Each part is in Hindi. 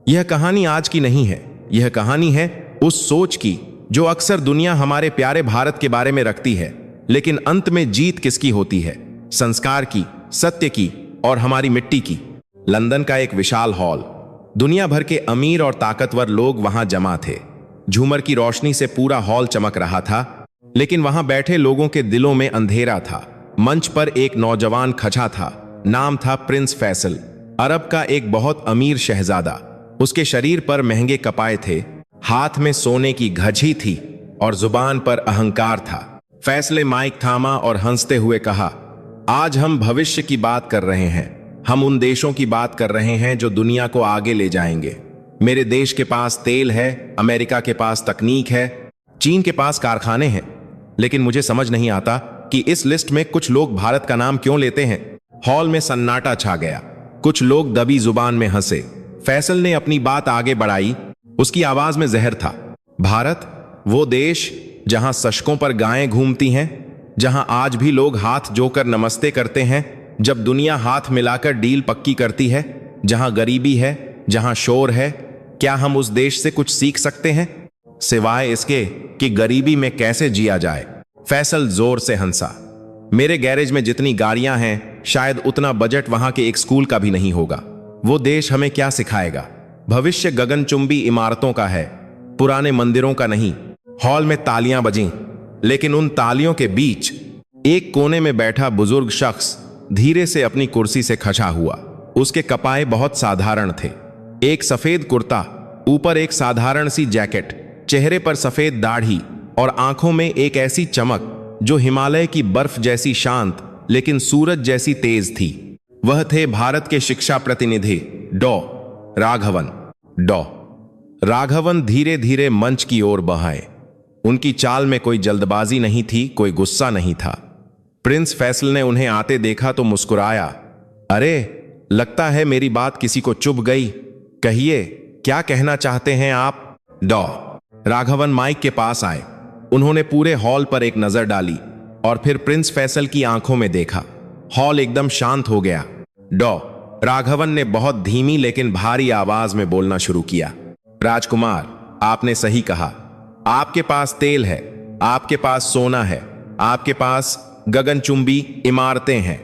यह कहानी आज की नहीं है, यह कहानी है उस सोच की जो अक्सर दुनिया हमारे प्यारे भारत के बारे में रखती है, लेकिन अंत में जीत किसकी होती है? संस्कार की, सत्य की और हमारी मिट्टी की। लंदन का एक विशाल हॉल, दुनिया भर के अमीर और ताकतवर लोग वहां जमा थे। झूमर की रोशनी से पूरा हॉल चमक रहा था, लेकिन वहां बैठे लोगों के दिलों में अंधेरा था। मंच पर एक नौजवान खचा था, नाम था प्रिंस फैसल, अरब का एक बहुत अमीर शहजादा। उसके शरीर पर महंगे कपाए थे, हाथ में सोने की घड़ी थी और जुबान पर अहंकार था। फैसले माइक थामा और हंसते हुए कहा, आज हम भविष्य की बात कर रहे हैं। हम उन देशों की बात कर रहे हैं जो दुनिया को आगे ले जाएंगे। मेरे देश के पास तेल है, अमेरिका के पास तकनीक है, चीन के पास कारखाने हैं, लेकिन मुझे समझ नहीं आता कि इस लिस्ट में कुछ लोग भारत का नाम क्यों लेते हैं। हॉल में सन्नाटा छा गया। कुछ लोग दबी जुबान में हंसे। फैसल ने अपनी बात आगे बढ़ाई। उसकी आवाज में जहर था। भारत, वो देश जहां शशकों पर गायें घूमती हैं, जहां आज भी लोग हाथ जोकर नमस्ते करते हैं जब दुनिया हाथ मिलाकर डील पक्की करती है, जहां गरीबी है, जहां शोर है। क्या हम उस देश से कुछ सीख सकते हैं, सिवाय इसके कि गरीबी में कैसे जिया जाए? फैसल जोर से हंसा। मेरे गैरेज में जितनी गाड़ियां हैं, शायद उतना बजट वहां के एक स्कूल का भी नहीं होगा। वो देश हमें क्या सिखाएगा? भविष्य गगनचुंबी इमारतों का है, पुराने मंदिरों का नहीं। हॉल में तालियां बजीं, लेकिन उन तालियों के बीच एक कोने में बैठा बुजुर्ग शख्स धीरे से अपनी कुर्सी से खचा हुआ। उसके कपाए बहुत साधारण थे, एक सफेद कुर्ता, ऊपर एक साधारण सी जैकेट, चेहरे पर सफेद दाढ़ी और आंखों में एक ऐसी चमक जो हिमालय की बर्फ जैसी शांत लेकिन सूरज जैसी तेज थी। वह थे भारत के शिक्षा प्रतिनिधि डॉ राघवन। डॉ राघवन धीरे धीरे मंच की ओर बढ़े। उनकी चाल में कोई जल्दबाजी नहीं थी, कोई गुस्सा नहीं था। प्रिंस फैसल ने उन्हें आते देखा तो मुस्कुराया। अरे, लगता है मेरी बात किसी को चुभ गई। कहिए, क्या कहना चाहते हैं आप? डॉ राघवन माइक के पास आए। उन्होंने पूरे हॉल पर एक नजर डाली और फिर प्रिंस फैसल की आंखों में देखा। हॉल एकदम शांत हो गया। डॉ राघवन ने बहुत धीमी लेकिन भारी आवाज में बोलना शुरू किया। राजकुमार, आपने सही कहा। आपके पास तेल है, आपके पास सोना है, आपके पास गगनचुंबी इमारतें हैं,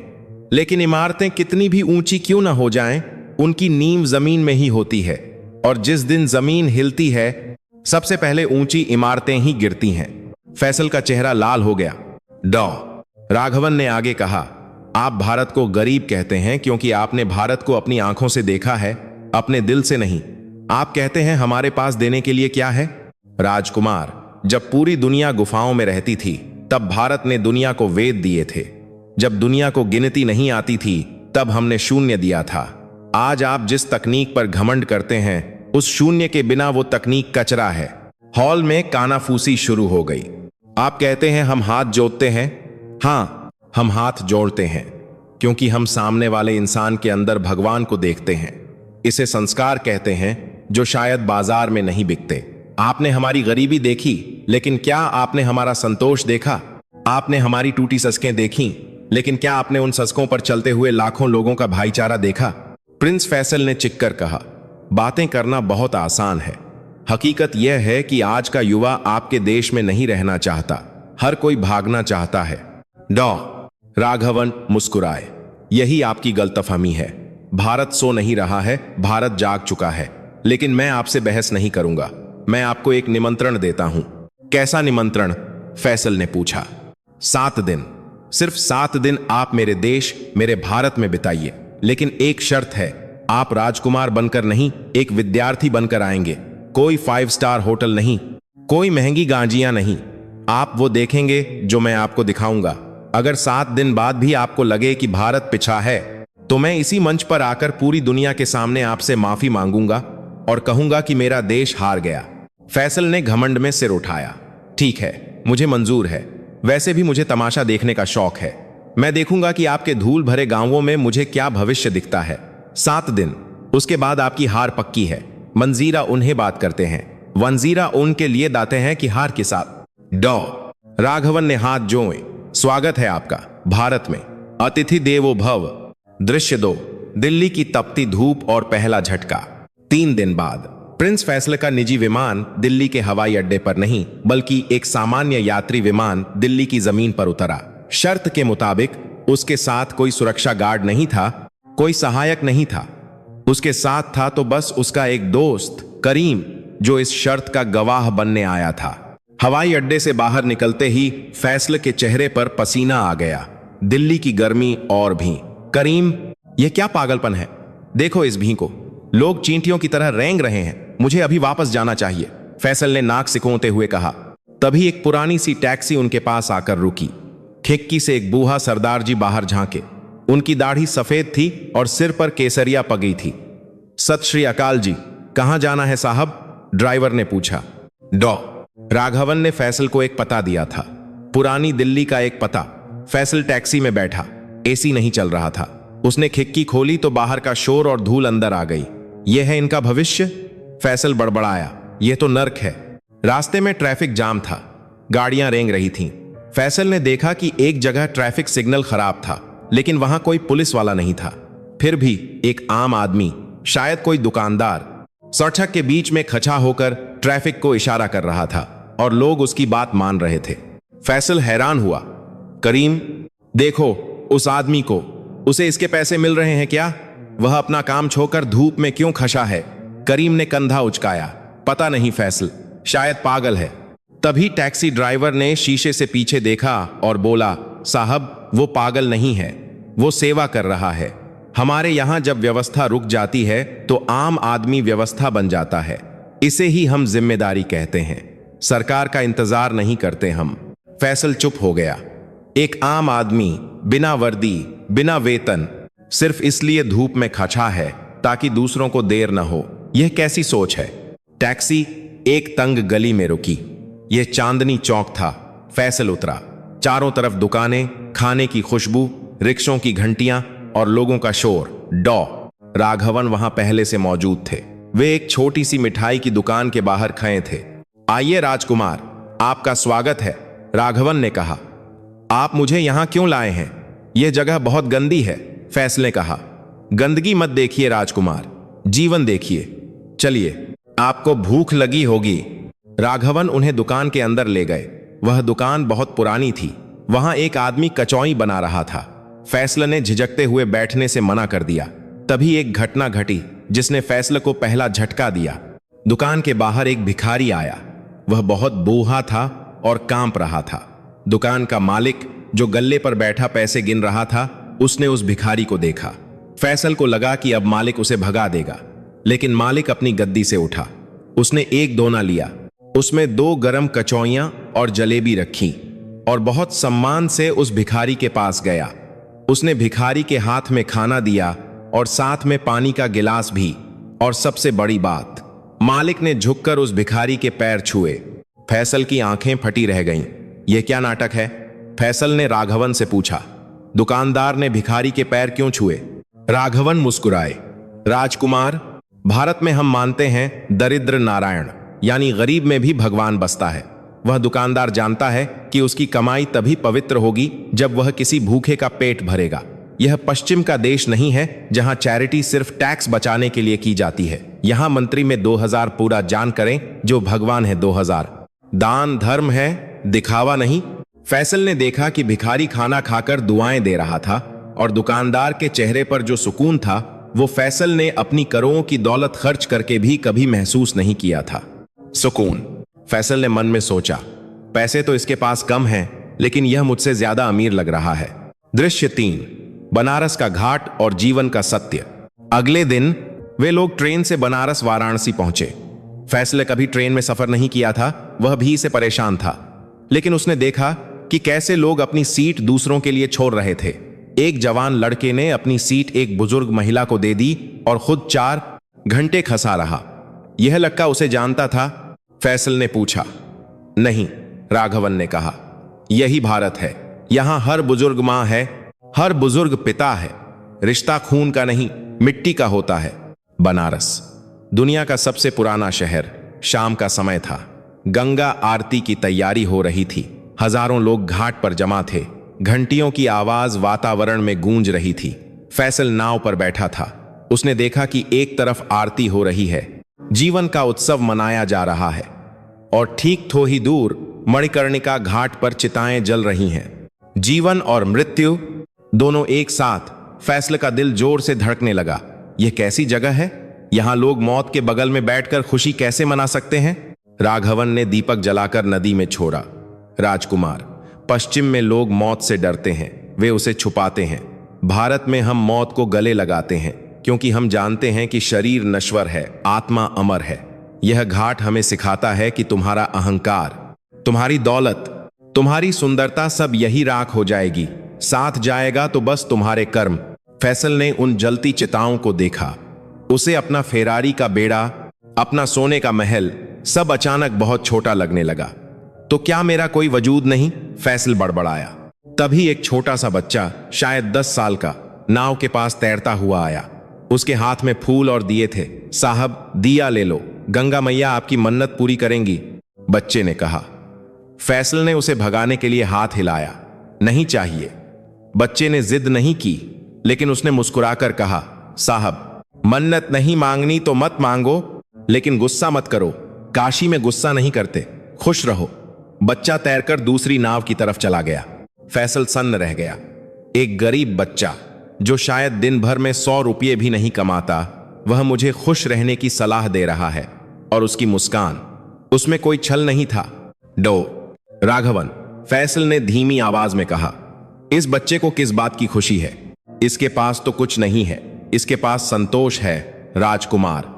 लेकिन इमारतें कितनी भी ऊंची क्यों ना हो जाएं, उनकी नींव जमीन में ही होती है। और जिस दिन जमीन हिलती है, सबसे पहले ऊंची इमारतें ही गिरती हैं। फैसल का चेहरा लाल हो गया। डॉ राघवन ने आगे कहा, आप भारत को गरीब कहते हैं क्योंकि आपने भारत को अपनी आंखों से देखा है, अपने दिल से नहीं। आप कहते हैं हमारे पास देने के लिए क्या है? राजकुमार, जब पूरी दुनिया गुफाओं में रहती थी, तब भारत ने दुनिया को वेद दिए थे। जब दुनिया को गिनती नहीं आती थी, तब हमने शून्य दिया था। आज आप जिस तकनीक पर घमंड करते हैं, उस शून्य के बिना वो तकनीक कचरा है। हॉल में कानाफूसी शुरू हो गई। आप कहते हैं हम हाथ जोड़ते हैं। हाँ, हम हाथ जोड़ते हैं क्योंकि हम सामने वाले इंसान के अंदर भगवान को देखते हैं। इसे संस्कार कहते हैं, जो शायद बाजार में नहीं बिकते। आपने हमारी गरीबी देखी, लेकिन क्या आपने हमारा संतोष देखा? आपने हमारी टूटी सड़कें देखी, लेकिन क्या आपने उन सड़कों पर चलते हुए लाखों लोगों का भाईचारा देखा? प्रिंस फैसल ने चिक्कर कहा, बातें करना बहुत आसान है। हकीकत यह है कि आज का युवा आपके देश में नहीं रहना चाहता, हर कोई भागना चाहता है। डॉ राघवन मुस्कुराए। यही आपकी गलतफहमी है। भारत सो नहीं रहा है, भारत जाग चुका है। लेकिन मैं आपसे बहस नहीं करूंगा। मैं आपको एक निमंत्रण देता हूं। कैसा निमंत्रण? फैसल ने पूछा। 7 दिन, सिर्फ 7 दिन आप मेरे देश, मेरे भारत में बिताइए, लेकिन एक शर्त है, आप राजकुमार बनकर नहीं, एक विद्यार्थी बनकर आएंगे। कोई 5 स्टार होटल नहीं, कोई महंगी गांजियां नहीं। आप वो देखेंगे जो मैं आपको दिखाऊंगा। अगर 7 दिन बाद भी आपको लगे कि भारत पिछा है, तो मैं इसी मंच पर आकर पूरी दुनिया के सामने आपसे माफी मांगूंगा और कहूंगा कि मेरा देश हार गया। फैसल ने घमंड में सिर उठाया। ठीक है, मुझे मंजूर है। वैसे भी मुझे तमाशा देखने का शौक है। मैं देखूंगा कि आपके धूल भरे गांवों में मुझे क्या भविष्य दिखता है। 7 दिन, उसके बाद आपकी हार पक्की है। मंजीरा उन्हें बात करते हैं, वंजीरा उनके लिए दाते हैं कि हार के साथ। डॉ राघवन ने हाथ जोड़े। स्वागत है आपका भारत में। अतिथि देवो भव। दृश्य 2, दिल्ली की तपती धूप और पहला झटका। 3 दिन बाद प्रिंस फैसल का निजी विमान दिल्ली के हवाई अड्डे पर नहीं बल्कि एक सामान्य यात्री विमान दिल्ली की जमीन पर उतरा। शर्त के मुताबिक उसके साथ कोई सुरक्षा गार्ड नहीं था, कोई सहायक नहीं था। उसके साथ था तो बस उसका एक दोस्त करीम, जो इस शर्त का गवाह बनने आया था। हवाई अड्डे से बाहर निकलते ही फैसल के चेहरे पर पसीना आ गया, दिल्ली की गर्मी और भी। करीम, यह क्या पागलपन है? देखो इस भी को, लोग चींटियों की तरह रेंग रहे हैं। मुझे अभी वापस जाना चाहिए, फैसल ने नाक सिकोड़ते हुए कहा। तभी एक पुरानी सी टैक्सी उनके पास आकर रुकी। खिड़की से एक बूढ़ा सरदार जी बाहर झांके। उनकी दाढ़ी सफेद थी और सिर पर केसरिया पगी थी। सत श्री अकाल जी, कहां जाना है साहब? ड्राइवर ने पूछा। राघवन ने फैसल को एक पता दिया था, पुरानी दिल्ली का एक पता। फैसल टैक्सी में बैठा, एसी नहीं चल रहा था। उसने खिड़की खोली तो बाहर का शोर और धूल अंदर आ गई। यह है इनका भविष्य? फैसल बड़बड़ाया। यह तो नर्क है। रास्ते में ट्रैफिक जाम था, गाड़ियां रेंग रही थीं। फैसल ने देखा कि एक जगह ट्रैफिक सिग्नल खराब था, लेकिन वहां कोई पुलिस वाला नहीं था। फिर भी एक आम आदमी, शायद कोई दुकानदार, सड़क के बीच में खचा होकर ट्रैफिक को इशारा कर रहा था और लोग उसकी बात मान रहे थे। फैसल हैरान हुआ। करीम, देखो उस आदमी को, उसे इसके पैसे मिल रहे हैं क्या? वह अपना काम छोड़कर धूप में क्यों खसा है? करीम ने कंधा उचकाया। पता नहीं फैसल, शायद पागल है। तभी टैक्सी ड्राइवर ने शीशे से पीछे देखा और बोला, साहब वो पागल नहीं है, वो सेवा कर रहा है। हमारे यहां जब व्यवस्था रुक जाती है तो आम आदमी व्यवस्था बन जाता है। इसे ही हम जिम्मेदारी कहते हैं। सरकार का इंतजार नहीं करते हम। फैसल चुप हो गया। एक आम आदमी, बिना वर्दी, बिना वेतन, सिर्फ इसलिए धूप में खचा है ताकि दूसरों को देर न हो। यह कैसी सोच है? टैक्सी एक तंग गली में रुकी। यह चांदनी चौक था। फैसल उतरा। चारों तरफ दुकानें, खाने की खुशबू, रिक्शों की घंटियां और लोगों का शोर। राघवन वहां पहले से मौजूद थे। वे एक छोटी सी मिठाई की दुकान के बाहर खड़े थे। आइए राजकुमार, आपका स्वागत है, राघवन ने कहा। आप मुझे यहां क्यों लाए हैं? यह जगह बहुत गंदी है, फैसल ने कहा। गंदगी मत देखिए राजकुमार, जीवन देखिए। चलिए, आपको भूख लगी होगी। राघवन उन्हें दुकान के अंदर ले गए। वह दुकान बहुत पुरानी थी। वहां एक आदमी कचौई बना रहा था। फैसल ने झिझकते हुए बैठने से मना कर दिया। तभी एक घटना घटी जिसने फैसल को पहला झटका दिया। दुकान के बाहर एक भिखारी आया। वह बहुत बूढ़ा था और कांप रहा था। दुकान का मालिक, जो गल्ले पर बैठा पैसे गिन रहा था, उसने उस भिखारी को देखा। फैसल को लगा कि अब मालिक उसे भगा देगा, लेकिन मालिक अपनी गद्दी से उठा। उसने एक दोना लिया, उसमें 2 गरम कचौइयां और जलेबी रखी और बहुत सम्मान से उस भिखारी के पास गया। उसने भिखारी के हाथ में खाना दिया और साथ में पानी का गिलास भी। और सबसे बड़ी बात, मालिक ने झुककर उस भिखारी के पैर छुए। फैसल की आंखें फटी रह गईं। यह क्या नाटक है? फैसल ने राघवन से पूछा। दुकानदार ने भिखारी के पैर क्यों छुए? राघवन मुस्कुराए। राजकुमार, भारत में हम मानते हैं दरिद्र नारायण, यानी गरीब में भी भगवान बसता है। वह दुकानदार जानता है कि उसकी कमाई तभी पवित्र होगी जब वह किसी भूखे का पेट भरेगा। यह पश्चिम का देश नहीं है जहां चैरिटी सिर्फ टैक्स बचाने के लिए की जाती है। यहां मंत्री में 2000 पूरा जान करें जो भगवान है 2000। दान धर्म है, दिखावा नहीं। फैसल ने देखा कि भिखारी खाना खाकर दुआएं दे रहा था और दुकानदार के चेहरे पर जो सुकून था वो फैसल ने अपनी करोड़ों की दौलत खर्च करके भी कभी महसूस नहीं किया था। सुकून, फैसल ने मन में सोचा। पैसे तो इसके पास कम हैं, लेकिन यह मुझसे ज्यादा अमीर लग रहा है। दृश्य 3, बनारस का घाट और जीवन का सत्य। अगले दिन वे लोग ट्रेन से बनारस वाराणसी पहुंचे। फैसल ने कभी ट्रेन में सफर नहीं किया था, वह भी से परेशान था। लेकिन उसने देखा कि कैसे लोग अपनी सीट दूसरों के लिए छोड़ रहे थे। एक जवान लड़के ने अपनी सीट एक बुजुर्ग महिला को दे दी और खुद 4 घंटे खसा रहा। यह लड़का उसे जानता था? फैसल ने पूछा। नहीं, राघवन ने कहा। यही भारत है। यहां हर बुजुर्ग मां है, हर बुजुर्ग पिता है। रिश्ता खून का नहीं, मिट्टी का होता है। बनारस, दुनिया का सबसे पुराना शहर। शाम का समय था। गंगा आरती की तैयारी हो रही थी। हजारों लोग घाट पर जमा थे। घंटियों की आवाज वातावरण में गूंज रही थी। फैसल नाव पर बैठा था। उसने देखा कि एक तरफ आरती हो रही है, जीवन का उत्सव मनाया जा रहा है, और ठीक थोड़ी दूर मणिकर्णिका घाट पर चिताएं जल रही हैं। जीवन और मृत्यु दोनों एक साथ। फैसल का दिल जोर से धड़कने लगा। यह कैसी जगह है? यहां लोग मौत के बगल में बैठकर खुशी कैसे मना सकते हैं? राघवन ने दीपक जलाकर नदी में छोड़ा। राजकुमार, पश्चिम में लोग मौत से डरते हैं, वे उसे छुपाते हैं। भारत में हम मौत को गले लगाते हैं क्योंकि हम जानते हैं कि शरीर नश्वर है, आत्मा अमर है। यह घाट हमें सिखाता है कि तुम्हारा अहंकार, तुम्हारी दौलत, तुम्हारी सुंदरता सब यही राख हो जाएगी। साथ जाएगा तो बस तुम्हारे कर्म। फैसल ने उन जलती चिताओं को देखा। उसे अपना फेरारी का बेड़ा, अपना सोने का महल, सब अचानक बहुत छोटा लगने लगा। तो क्या मेरा कोई वजूद नहीं? फैसल बड़बड़ाया। तभी एक छोटा सा बच्चा, शायद 10 साल का, नाव के पास तैरता हुआ आया। उसके हाथ में फूल और दिए थे। साहब, दिया ले लो, गंगा मैया आपकी मन्नत पूरी करेंगी, बच्चे ने कहा। फैसल ने उसे भगाने के लिए हाथ हिलाया। नहीं चाहिए। बच्चे ने जिद नहीं की, लेकिन उसने मुस्कुराकर कहा, साहब, मन्नत नहीं मांगनी तो मत मांगो, लेकिन गुस्सा मत करो। काशी में गुस्सा नहीं करते, खुश रहो। बच्चा तैरकर दूसरी नाव की तरफ चला गया। फैसल सन्न रह गया। एक गरीब बच्चा जो शायद दिन भर में 100 रुपये भी नहीं कमाता, वह मुझे खुश रहने की सलाह दे रहा है। और उसकी मुस्कान, उसमें कोई छल नहीं था। डो राघवन, फैसल ने धीमी आवाज में कहा, इस बच्चे को किस बात की खुशी है? इसके पास तो कुछ नहीं है, इसके पास संतोष है। राजकुमार,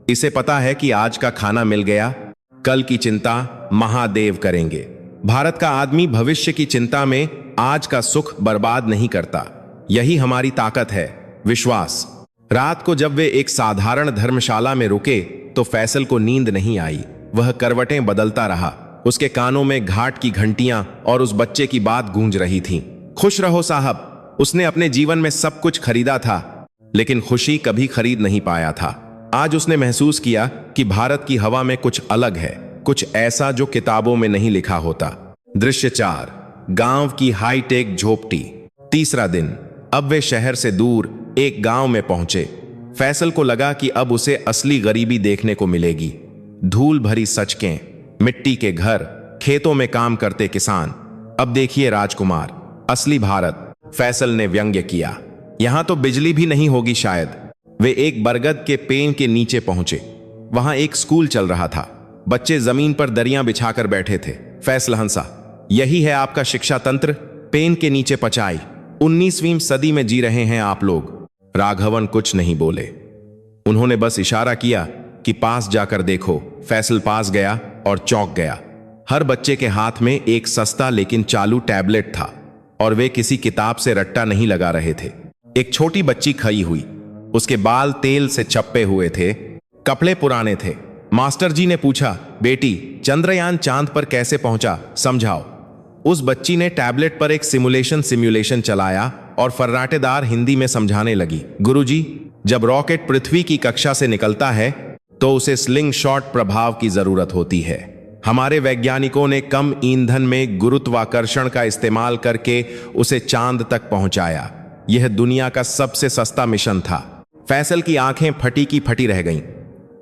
इसे पता है कि आज का खाना मिल गया, कल की चिंता महादेव करेंगे। भारत का आदमी भविष्य की चिंता में आज का सुख बर्बाद नहीं करता। यही हमारी ताकत है, विश्वास। रात को जब वे एक साधारण धर्मशाला में रुके तो फैसल को नींद नहीं आई। वह करवटें बदलता रहा। उसके कानों में घाट की घंटियां और उस बच्चे की बात गूंज रही थीं। खुश रहो साहब। उसने अपने जीवन में सब कुछ खरीदा था, लेकिन खुशी कभी खरीद नहीं पाया था। आज उसने महसूस किया कि भारत की हवा में कुछ अलग है, कुछ ऐसा जो किताबों में नहीं लिखा होता। दृश्य 4, गांव की हाईटेक झोपड़ी। तीसरा दिन। अब वे शहर से दूर एक गांव में पहुंचे। फैसल को लगा कि अब उसे असली गरीबी देखने को मिलेगी। धूल भरी सड़कें, मिट्टी के घर, खेतों में काम करते किसान। अब देखिए राजकुमार, असली भारत, फैसल ने व्यंग्य किया। यहां तो बिजली भी नहीं होगी शायद। वे एक बरगद के पेड़ के नीचे पहुंचे। वहां एक स्कूल चल रहा था। बच्चे जमीन पर दरियां बिछाकर बैठे थे। फैसल हंसा। यही है आपका शिक्षा तंत्र, पेन के नीचे पचाई। 19वीं सदी में जी रहे हैं आप लोग। राघवन कुछ नहीं बोले। उन्होंने बस इशारा किया कि पास जाकर देखो। फैसल पास गया और चौंक गया। हर बच्चे के हाथ में एक सस्ता लेकिन चालू टैबलेट था, और वे किसी किताब से रट्टा नहीं लगा रहे थे। एक छोटी बच्ची खड़ी हुई। उसके बाल तेल से चप्पे हुए थे, कपड़े पुराने थे। मास्टर जी ने पूछा, बेटी, चंद्रयान चांद पर कैसे पहुंचा, समझाओ। उस बच्ची ने टैबलेट पर एक सिमुलेशन चलाया और फर्राटेदार हिंदी में समझाने लगी। गुरुजी, जब रॉकेट पृथ्वी की कक्षा से निकलता है तो उसे स्लिंग शॉट प्रभाव की जरूरत होती है। हमारे वैज्ञानिकों ने कम ईंधन में गुरुत्वाकर्षण का इस्तेमाल करके उसे चांद तक पहुंचाया। यह दुनिया का सबसे सस्ता मिशन था। फैसल की आंखें फटी की फटी रह गईं।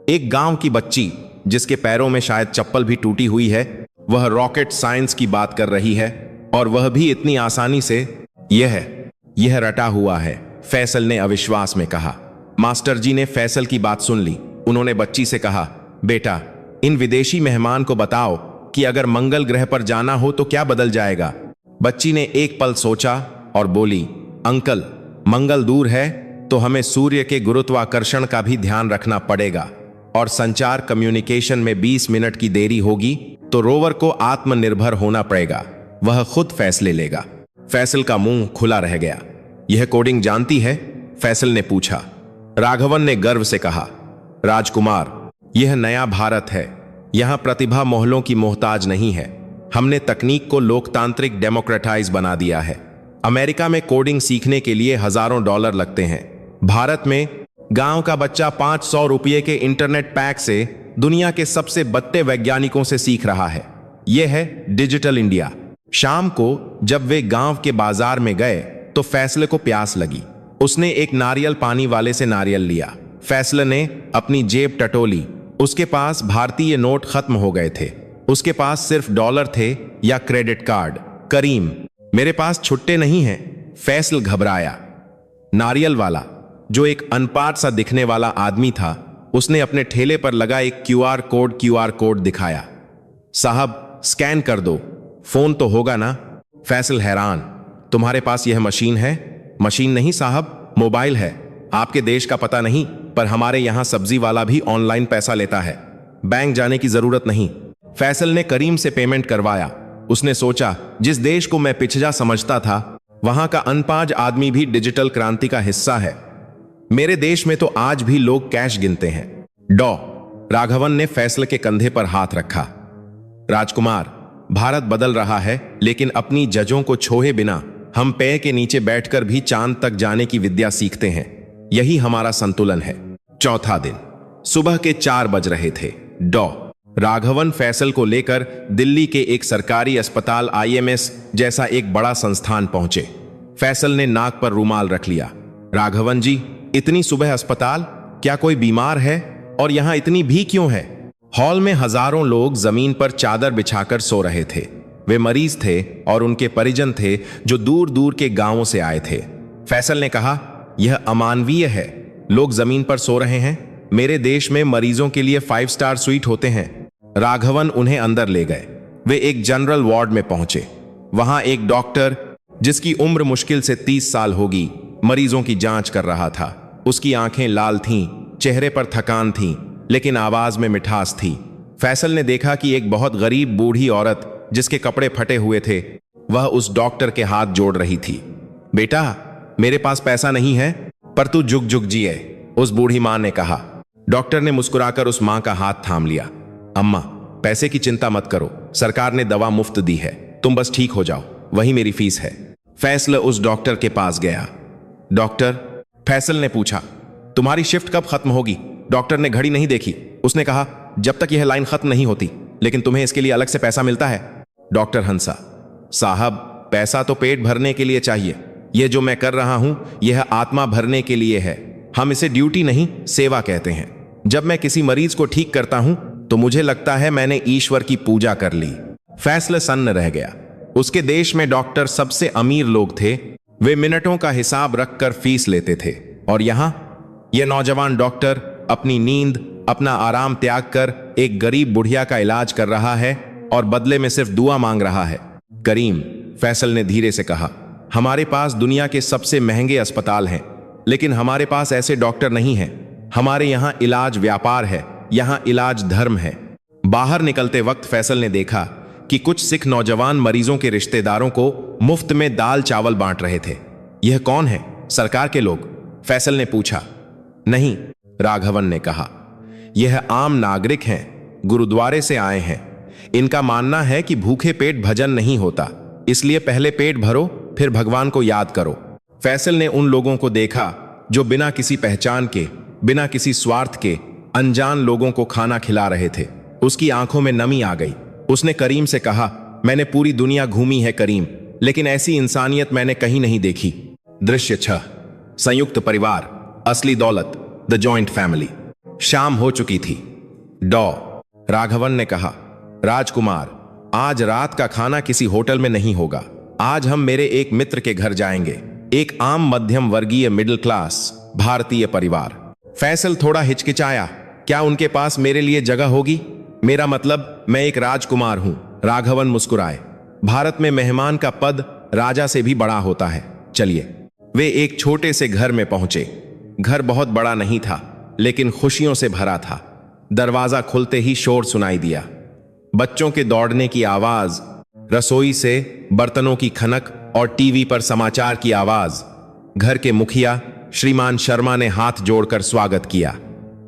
एक गांव की बच्ची, जिसके पैरों में शायद चप्पल भी टूटी हुई है, वह रॉकेट साइंस की बात कर रही है, और वह भी इतनी आसानी से। यह रटा हुआ है, फैसल ने अविश्वास में कहा। मास्टर जी ने फैसल की बात सुन ली। उन्होंने बच्ची से कहा, बेटा, इन विदेशी मेहमान को बताओ कि अगर मंगल ग्रह पर जाना हो तो क्या बदल जाएगा। बच्ची ने एक पल सोचा और बोली, अंकल, मंगल दूर है तो हमें सूर्य के गुरुत्वाकर्षण का भी ध्यान रखना पड़ेगा, और संचार कम्युनिकेशन में 20 मिनट की देरी होगी तो रोवर को आत्मनिर्भर होना पड़ेगा। वह खुद फैसले लेगा। फैसल का मुंह खुला रह गया। यह कोडिंग जानती है? फैसल ने पूछा। राघवन ने गर्व से कहा, राजकुमार, यह नया भारत है। यहां प्रतिभा मोहल्लों की मोहताज नहीं है। हमने तकनीक को लोकतांत्रिक डेमोक्रेटाइज बना दिया है। अमेरिका में कोडिंग सीखने के लिए हजारों डॉलर लगते हैं। भारत में गांव का बच्चा 500 रुपये के इंटरनेट पैक से दुनिया के सबसे बत्ते वैज्ञानिकों से सीख रहा है। यह है डिजिटल इंडिया। शाम को जब वे गांव के बाजार में गए तो फैसले को प्यास लगी। उसने एक नारियल पानी वाले से नारियल लिया। फैसल ने अपनी जेब टटोली। उसके पास भारतीय नोट खत्म हो गए थे। उसके पास सिर्फ डॉलर थे या क्रेडिट कार्ड। करीम, मेरे पास छुट्टे नहीं हैं। फैसल घबराया। नारियल वाला, जो एक अनपाट सा दिखने वाला आदमी था, उसने अपने ठेले पर लगा एक क्यूआर कोड दिखाया। साहब, स्कैन कर दो। फोन तो होगा ना? फैसल हैरान। तुम्हारे पास यह मशीन है? मशीन नहीं साहब, मोबाइल है। आपके देश का पता नहीं, पर हमारे यहां सब्जी वाला भी ऑनलाइन पैसा लेता है। बैंक जाने की जरूरत नहीं। फैसल ने करीम से पेमेंट करवाया। उसने सोचा, जिस देश को मैं पिछड़ा समझता था, वहां का अनपाज आदमी भी डिजिटल क्रांति का हिस्सा है। मेरे देश में तो आज भी लोग कैश गिनते हैं। राघवन ने फैसल के कंधे पर हाथ रखा। राजकुमार, भारत बदल रहा है, लेकिन अपनी जजों को छोहे बिना हम पैर के नीचे बैठकर भी चांद तक जाने की विद्या सीखते हैं। यही हमारा संतुलन है। चौथा दिन, सुबह के 4 बज रहे थे। राघवन फैसल को लेकर दिल्ली के एक सरकारी अस्पताल IMS जैसा एक बड़ा संस्थान पहुंचे। फैसल ने नाक पर रुमाल रख लिया। राघवन जी, इतनी सुबह अस्पताल? क्या कोई बीमार है? और यहां इतनी भी क्यों है? हॉल में हजारों लोग जमीन पर चादर बिछाकर सो रहे थे। वे मरीज थे और उनके परिजन थे जो दूर दूर के गांवों से आए थे। फैसल ने कहा, यह अमानवीय है। लोग जमीन पर सो रहे हैं। मेरे देश में मरीजों के लिए 5 स्टार स्वीट होते हैं। राघवन उन्हें अंदर ले गए। वे एक जनरल वार्ड में पहुंचे। वहां एक डॉक्टर, जिसकी उम्र मुश्किल से 30 साल होगी, मरीजों की जांच कर रहा था। उसकी आंखें लाल थीं, चेहरे पर थकान थी, लेकिन आवाज में मिठास थी। फैसल ने देखा कि एक बहुत गरीब बूढ़ी औरत, जिसके कपड़े फटे हुए थे, वह उस डॉक्टर के हाथ जोड़ रही थी। बेटा, मेरे पास पैसा नहीं है, पर तू जुग जुग जिए, उस बूढ़ी मां ने कहा। डॉक्टर ने मुस्कुराकर उस मां का हाथ थाम लिया। अम्मा, पैसे की चिंता मत करो, सरकार ने दवा मुफ्त दी है, तुम बस ठीक हो जाओ, वही मेरी फीस है। फैसल उस डॉक्टर के पास गया। डॉक्टर, फैसल ने पूछा, तुम्हारी शिफ्ट कब खत्म होगी? डॉक्टर ने घड़ी नहीं देखी। उसने कहा, जब तक यह लाइन खत्म नहीं होती, लेकिन तुम्हें इसके लिए अलग से पैसा मिलता है। डॉक्टर हंसा। साहब, पैसा तो पेट भरने के लिए चाहिए। यह जो मैं कर रहा हूं, यह आत्मा भरने के लिए है। हम इसे ड्यूटी नहीं, सेवा कहते हैं। जब मैं किसी मरीज को ठीक करता हूं, तो मुझे लगता है मैंने ईश्वर की पूजा कर ली। फैसल सन्न रह गया। उसके देश में डॉक्टर सबसे अमीर लोग थे। वे मिनटों का हिसाब रखकर फीस लेते थे। और यहां यह नौजवान डॉक्टर अपनी नींद, अपना आराम त्याग कर एक गरीब बुढ़िया का इलाज कर रहा है और बदले में सिर्फ दुआ मांग रहा है। करीम, फैसल ने धीरे से कहा, हमारे पास दुनिया के सबसे महंगे अस्पताल हैं, लेकिन हमारे पास ऐसे डॉक्टर नहीं हैं। हमारे यहां इलाज व्यापार है, यहां इलाज धर्म है। बाहर निकलते वक्त फैसल ने देखा कि कुछ सिख नौजवान मरीजों के रिश्तेदारों को मुफ्त में दाल चावल बांट रहे थे। यह कौन है? सरकार के लोग? फैसल ने पूछा। नहीं, राघवन ने कहा, यह आम नागरिक हैं, गुरुद्वारे से आए हैं। इनका मानना है कि भूखे पेट भजन नहीं होता, इसलिए पहले पेट भरो, फिर भगवान को याद करो। फैसल ने उन लोगों को देखा जो बिना किसी पहचान के, बिना किसी स्वार्थ के अनजान लोगों को खाना खिला रहे थे। उसकी आंखों में नमी आ गई। उसने करीम से कहा, मैंने पूरी दुनिया घूमी है करीम, लेकिन ऐसी इंसानियत मैंने कहीं नहीं देखी। दृश्य 6, संयुक्त परिवार, असली दौलत, द जॉइंट फैमिली। शाम हो चुकी थी। राघवन ने कहा, राजकुमार, आज रात का खाना किसी होटल में नहीं होगा। आज हम मेरे एक मित्र के घर जाएंगे, एक आम मध्यम वर्गीय मिडिल क्लास भारतीय परिवार। फैसल थोड़ा हिचकिचाया। क्या उनके पास मेरे लिए जगह होगी? मेरा मतलब, मैं एक राजकुमार हूं। राघवन मुस्कुराए। भारत में मेहमान का पद राजा से भी बड़ा होता है। चलिए। वे एक छोटे से घर में पहुंचे। घर बहुत बड़ा नहीं था, लेकिन खुशियों से भरा था। दरवाजा खुलते ही शोर सुनाई दिया। बच्चों के दौड़ने की आवाज, रसोई से बर्तनों की खनक और टीवी पर समाचार की आवाज। घर के मुखिया श्रीमान शर्मा ने हाथ जोड़कर स्वागत किया।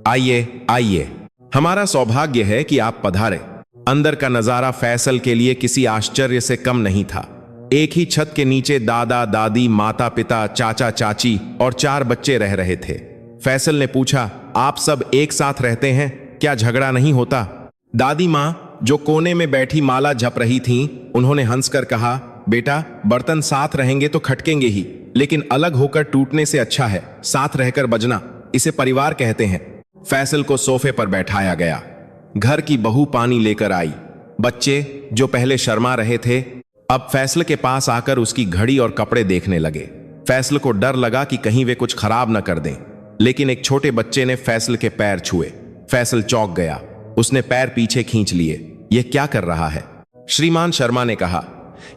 आइए आइए, हमारा सौभाग्य है कि आप पधारे। अंदर का नजारा फैसल के लिए किसी आश्चर्य से कम नहीं था। एक ही छत के नीचे दादा दादी, माता पिता, चाचा चाची और 4 बच्चे रह रहे थे। फैसल ने पूछा, आप सब एक साथ रहते हैं? क्या झगड़ा नहीं होता? दादी मां, जो कोने में बैठी माला जप रही थीं, उन्होंने हंसकर कहा, बेटा, बर्तन साथ रहेंगे तो खटकेंगे ही। लेकिन अलग होकर टूटने से अच्छा है साथ रहकर बजना। इसे परिवार कहते हैं। फैसल को सोफे पर बैठाया गया। घर की बहू पानी लेकर आई। बच्चे जो पहले शर्मा रहे थे अब फैसल के पास आकर उसकी घड़ी और कपड़े देखने लगे। फैसल को डर लगा कि कहीं वे कुछ खराब न कर दें, लेकिन एक छोटे बच्चे ने फैसल के पैर छुए। फैसल चौंक गया। उसने पैर पीछे खींच लिए। यह क्या कर रहा है? श्रीमान शर्मा ने कहा,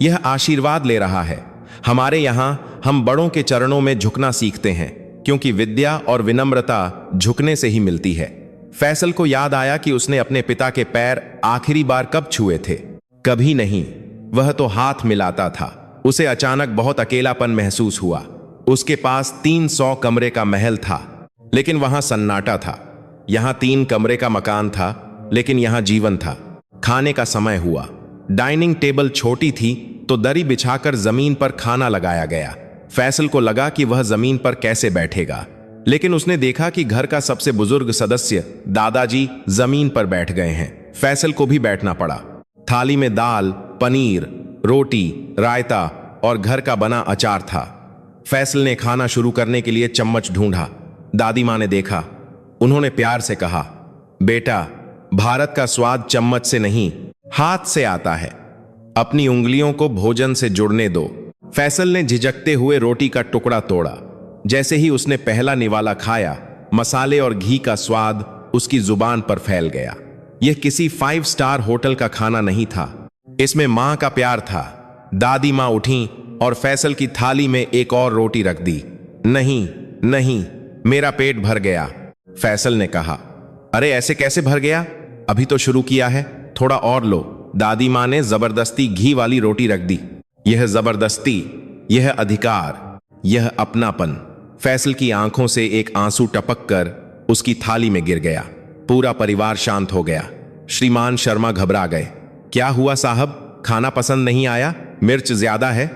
यह आशीर्वाद ले रहा है। हमारे यहां हम बड़ों के चरणों में झुकना सीखते हैं, क्योंकि विद्या और विनम्रता झुकने से ही मिलती है। फैसल को याद आया कि उसने अपने पिता के पैर आखिरी बार कब छुए थे। कभी नहीं, वह तो हाथ मिलाता था। उसे अचानक बहुत अकेलापन महसूस हुआ। उसके पास 300 कमरे का महल था, लेकिन वहां सन्नाटा था। यहां 3 कमरे का मकान था, लेकिन यहां जीवन था। खाने का समय हुआ। डाइनिंग टेबल छोटी थी तो दरी बिछाकर जमीन पर खाना लगाया गया। फैसल को लगा कि वह जमीन पर कैसे बैठेगा, लेकिन उसने देखा कि घर का सबसे बुजुर्ग सदस्य दादाजी जमीन पर बैठ गए हैं। फैसल को भी बैठना पड़ा। थाली में दाल, पनीर, रोटी, रायता और घर का बना अचार था। फैसल ने खाना शुरू करने के लिए चम्मच ढूंढा। दादी मां ने देखा। उन्होंने प्यार से कहा, बेटा, भारत का स्वाद चम्मच से नहीं हाथ से आता है। अपनी उंगलियों को भोजन से जुड़ने दो। फैसल ने झिझकते हुए रोटी का टुकड़ा तोड़ा। जैसे ही उसने पहला निवाला खाया, मसाले और घी का स्वाद उसकी जुबान पर फैल गया। यह किसी 5 स्टार होटल का खाना नहीं था। इसमें मां का प्यार था। दादी मां उठी और फैसल की थाली में एक और रोटी रख दी। नहीं नहीं, मेरा पेट भर गया, फैसल ने कहा। अरे ऐसे कैसे भर गया? अभी तो शुरू किया है, थोड़ा और लो। दादी मां ने जबरदस्ती घी वाली रोटी रख दी। यह जबरदस्ती, यह अधिकार, यह अपनापन। फैसल की आंखों से एक आंसू टपक कर उसकी थाली में गिर गया। पूरा परिवार शांत हो गया। श्रीमान शर्मा घबरा गए। क्या हुआ साहब, खाना पसंद नहीं आया? मिर्च ज्यादा है?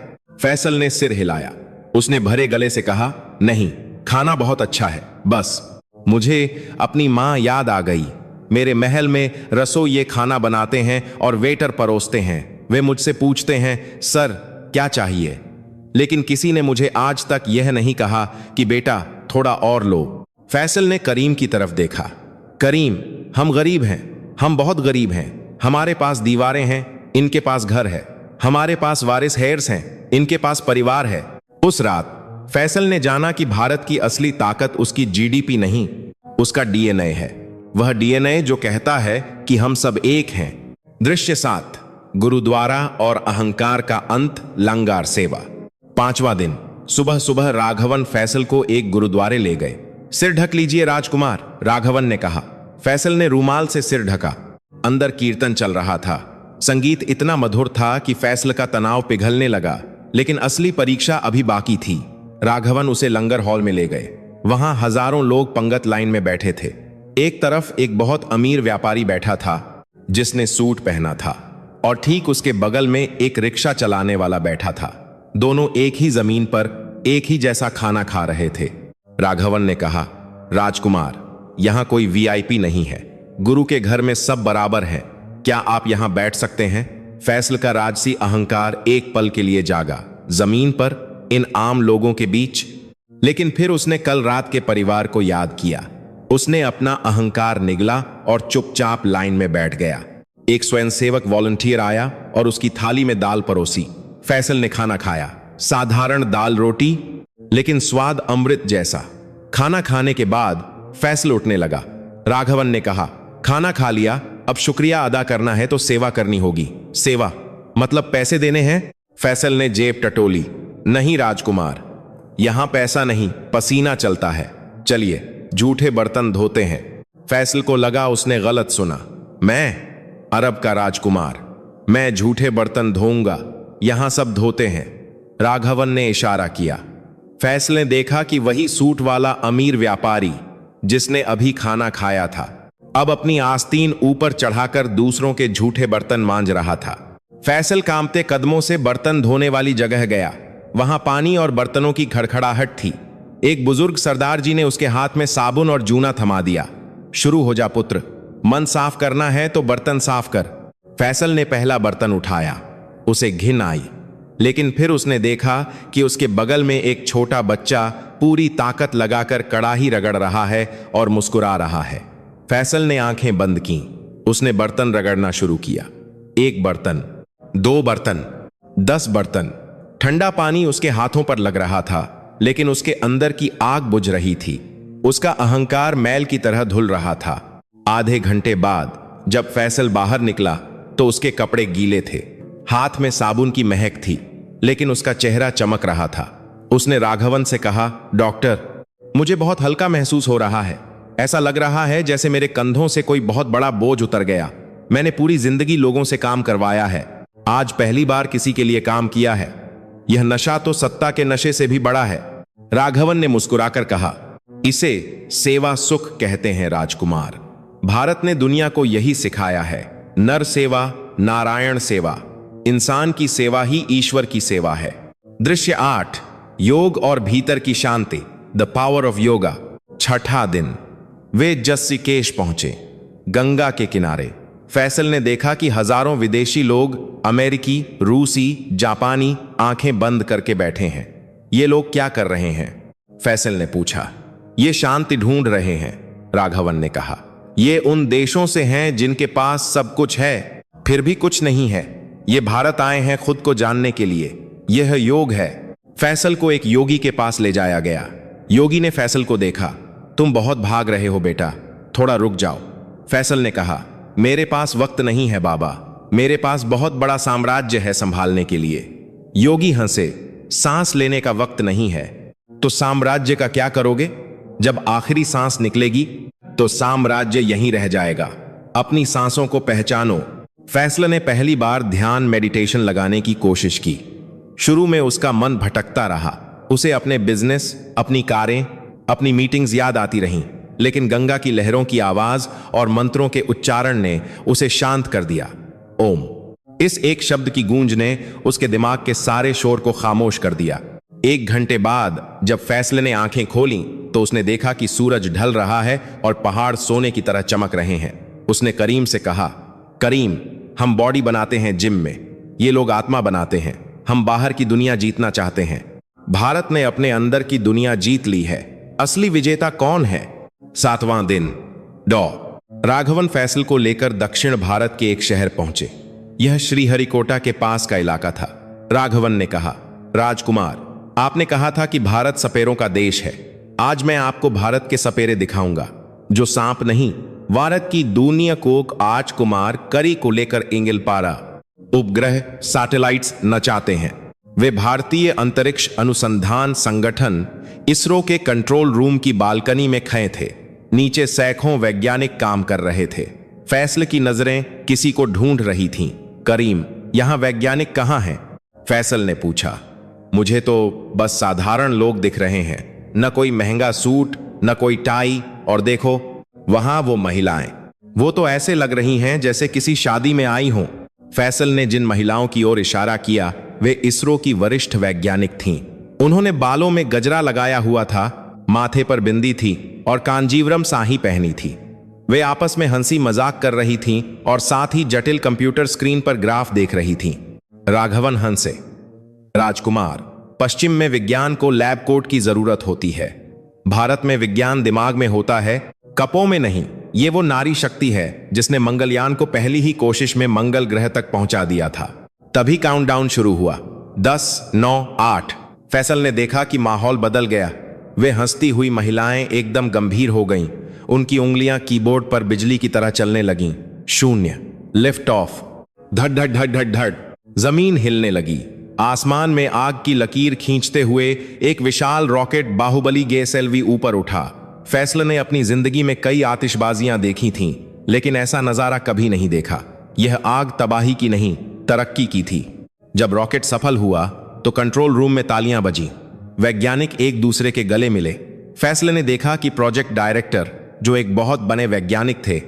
फैसल ने सिर हिलाया। उसने भरे गले से कहा, नहीं, खाना बहुत अच्छा है। बस मुझे अपनी मां याद आ गई। मेरे महल में रसोई ये खाना बनाते हैं और वेटर परोसते हैं। वे मुझसे पूछते हैं, सर क्या चाहिए? लेकिन किसी ने मुझे आज तक यह नहीं कहा कि बेटा थोड़ा और लो। फैसल ने करीम की तरफ देखा। करीम, हम गरीब हैं, हम बहुत गरीब हैं। हमारे पास दीवारें हैं, इनके पास घर है। हमारे पास वारिस हेयर्स हैं, इनके पास परिवार है। उस रात फैसल ने जाना कि भारत की असली ताकत उसकी जीडीपी नहीं, उसका डीएनए है। वह डीएनए जो कहता है कि हम सब एक हैं। दृश्य 7, गुरुद्वारा और अहंकार का अंत, लंगार सेवा। 5वां दिन। सुबह सुबह राघवन फैसल को एक गुरुद्वारे ले गए। सिर ढक लीजिए राजकुमार, राघवन ने कहा। फैसल ने रूमाल से सिर ढका। अंदर कीर्तन चल रहा था। संगीत इतना मधुर था कि फैसल का तनाव पिघलने लगा, लेकिन असली परीक्षा अभी बाकी थी। राघवन उसे लंगर हॉल में ले गए। वहां हजारों लोग पंगत लाइन में बैठे थे। एक तरफ एक बहुत अमीर व्यापारी बैठा था, जिसने सूट पहना था, और ठीक उसके बगल में एक रिक्शा चलाने वाला बैठा था। दोनों एक ही जमीन पर एक ही जैसा खाना खा रहे थे। राघवन ने कहा, राजकुमार, यहां कोई वीआईपी नहीं है। गुरु के घर में सब बराबर हैं। क्या आप यहां बैठ सकते हैं? फैसल का राजसी अहंकार एक पल के लिए जागा, जमीन पर इन आम लोगों के बीच। लेकिन फिर उसने कल रात के परिवार को याद किया। उसने अपना अहंकार निगला और चुपचाप लाइन में बैठ गया। एक स्वयंसेवक वॉलंटियर आया और उसकी थाली में दाल परोसी। फैसल ने खाना खाया। साधारण दाल रोटी, लेकिन स्वाद अमृत जैसा। खाना खाने के बाद फैसल उठने लगा। राघवन ने कहा, खाना खा लिया, अब शुक्रिया अदा करना है तो सेवा करनी होगी। सेवा मतलब पैसे देने हैं? फैसल ने जेब टटोली। नहीं राजकुमार, यहां पैसा नहीं, पसीना चलता है। चलिए झूठे बर्तन धोते हैं। फैसल को लगा उसने गलत सुना। मैं अरब का राजकुमार, मैं झूठे बर्तन धोऊंगा, यहां सब धोते हैं। राघवन ने इशारा किया। फैसल ने देखा कि वही सूट वाला अमीर व्यापारी जिसने अभी खाना खाया था, अब अपनी आस्तीन ऊपर चढ़ाकर दूसरों के झूठे बर्तन मांज रहा था। फैसल कांपते कदमों से बर्तन धोने वाली जगह गया। वहां पानी और बर्तनों की खड़खड़ाहट थी। एक बुजुर्ग सरदार जी ने उसके हाथ में साबुन और जूना थमा दिया। शुरू हो जा पुत्र, मन साफ करना है तो बर्तन साफ कर। फैसल ने पहला बर्तन उठाया। उसे घिन आई, लेकिन फिर उसने देखा कि उसके बगल में एक छोटा बच्चा पूरी ताकत लगाकर कड़ाही रगड़ रहा है और मुस्कुरा रहा है। फैसल ने आंखें बंद की। उसने बर्तन रगड़ना शुरू किया। 1 बर्तन, 2 बर्तन, 10 बर्तन। ठंडा पानी उसके हाथों पर लग रहा था, लेकिन उसके अंदर की आग बुझ रही थी। उसका अहंकार मैल की तरह धुल रहा था। आधे घंटे बाद जब फैसल बाहर निकला तो उसके कपड़े गीले थे, हाथ में साबुन की महक थी, लेकिन उसका चेहरा चमक रहा था। उसने राघवन से कहा, डॉक्टर, मुझे बहुत हल्का महसूस हो रहा है। ऐसा लग रहा है जैसे मेरे कंधों से कोई बहुत बड़ा बोझ उतर गया। मैंने पूरी जिंदगी लोगों से काम करवाया है, आज पहली बार किसी के लिए काम किया है। यह नशा तो सत्ता के नशे से भी बड़ा है। राघवन ने मुस्कुराकर कहा, इसे सेवा सुख कहते हैं राजकुमार। भारत ने दुनिया को यही सिखाया है, नर सेवा, नारायण सेवा। इंसान की सेवा ही ईश्वर की सेवा है। दृश्य 8, योग और भीतर की शांति, द पावर ऑफ योगा। छठा दिन वे जस्सिकेश पहुंचे, गंगा के किनारे। फैसल ने देखा कि हजारों विदेशी लोग, अमेरिकी, रूसी, जापानी, आंखें बंद करके बैठे हैं। ये लोग क्या कर रहे हैं? फैसल ने पूछा। ये शांति ढूंढ रहे हैं, राघवन ने कहा। ये उन देशों से हैं जिनके पास सब कुछ है, फिर भी कुछ नहीं है। ये भारत आए हैं खुद को जानने के लिए। यह योग है। फैसल को एक योगी के पास ले जाया गया। योगी ने फैसल को देखा। तुम बहुत भाग रहे हो बेटा, थोड़ा रुक जाओ। फैसल ने कहा, मेरे पास वक्त नहीं है बाबा, मेरे पास बहुत बड़ा साम्राज्य है संभालने के लिए। योगी हंसे, सांस लेने का वक्त नहीं है तो साम्राज्य का क्या करोगे? जब आखिरी सांस निकलेगी तो साम्राज्य यहीं रह जाएगा। अपनी सांसों को पहचानो। फैसल ने पहली बार ध्यान मेडिटेशन लगाने की कोशिश की। शुरू में उसका मन भटकता रहा। उसे अपने बिजनेस, अपनी कारें, अपनी मीटिंग्स याद आती रहीं, लेकिन गंगा की लहरों की आवाज और मंत्रों के उच्चारण ने उसे शांत कर दिया। ओम, इस एक शब्द की गूंज ने उसके दिमाग के सारे शोर को खामोश कर दिया। 1 घंटे बाद जब फैसल ने आंखें खोलीं तो उसने देखा कि सूरज ढल रहा है और पहाड़ सोने की तरह चमक रहे हैं। उसने करीम से कहा, करीम, हम बॉडी बनाते हैं जिम में, ये लोग आत्मा बनाते हैं। हम बाहर की दुनिया जीतना चाहते हैं। भारत ने अपने अंदर की दुनिया जीत ली है। असली विजेता कौन है? 7वां दिन डॉ राघवन फैसल को लेकर दक्षिण भारत के एक शहर पहुंचे। यह श्रीहरिकोटा के पास का इलाका था। राघवन ने कहा, राजकुमार, आपने कहा था कि भारत सपेरों का देश है। आज मैं आपको भारत के सपेरे दिखाऊंगा, जो सांप नहीं, भारत की दुनिया कोक आज कुमार करी को लेकर इंगिलपारा उपग्रह सैटेलाइट्स नचाते हैं। वे भारतीय अंतरिक्ष अनुसंधान संगठन इसरो के कंट्रोल रूम की बालकनी में खड़े थे। नीचे सैकड़ों वैज्ञानिक काम कर रहे थे। फैसल की नजरें किसी को ढूंढ रही थीं। करीम, यहां वैज्ञानिक कहां हैं? फैसल ने पूछा। मुझे तो बस साधारण लोग दिख रहे हैं, न कोई महंगा सूट, न कोई टाई, और देखो वहां वो महिलाएं, वो तो ऐसे लग रही हैं जैसे किसी शादी में आई हों। फैसल ने जिन महिलाओं की ओर इशारा किया वे इसरो की वरिष्ठ वैज्ञानिक थीं। उन्होंने बालों में गजरा लगाया हुआ था, माथे पर बिंदी थी और कांजीवरम साही पहनी थी। वे आपस में हंसी मजाक कर रही थीं और साथ ही जटिल कंप्यूटर स्क्रीन पर ग्राफ देख रही थीं। राघवन हंसे। राजकुमार, पश्चिम में विज्ञान को लैब कोट की जरूरत होती है। भारत में विज्ञान दिमाग में होता है, कपों में नहीं। ये वो नारी शक्ति है जिसने मंगलयान को पहली ही कोशिश में मंगल ग्रह तक पहुंचा दिया था। तभी काउंटडाउन शुरू हुआ। 10, 9, 8। फैसल ने देखा कि माहौल बदल गया। वे हंसती हुई महिलाएं एकदम गंभीर हो गईं। उनकी उंगलियां कीबोर्ड पर बिजली की तरह चलने लगीं। 0, लिफ्ट ऑफ। धड़ धड़ धड़ धड़ धड़ जमीन हिलने लगी। आसमान में आग की लकीर खींचते हुए एक विशाल रॉकेट बाहुबली GSLV ऊपर उठा। फैसल ने अपनी जिंदगी में कई आतिशबाजियां देखी थीं, लेकिन ऐसा नजारा कभी नहीं देखा। यह आग तबाही की नहीं, तरक्की की थी। जब रॉकेट सफल हुआ तो कंट्रोल रूम में तालियां बजीं। वैज्ञानिक एक दूसरे के गले मिले। फैसल ने देखा कि प्रोजेक्ट डायरेक्टर, जो एक बहुत बने वैज्ञानिक थे,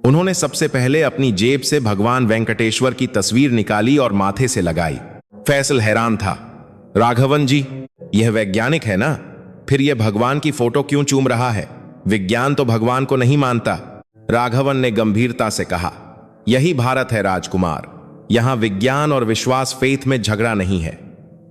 उन्होंने सबसे पहले अपनी जेब से भगवान वेंकटेश्वर की तस्वीर निकाली और माथे से लगाई। फैसल हैरान था। राघवन जी, यह वैज्ञानिक है ना? फिर यह भगवान की फोटो क्यों चूम रहा है? विज्ञान तो भगवान को नहीं मानता। राघवन ने गंभीरता से कहा, यही भारत है राजकुमार। यहां विज्ञान और विश्वास, फेथ में झगड़ा नहीं है।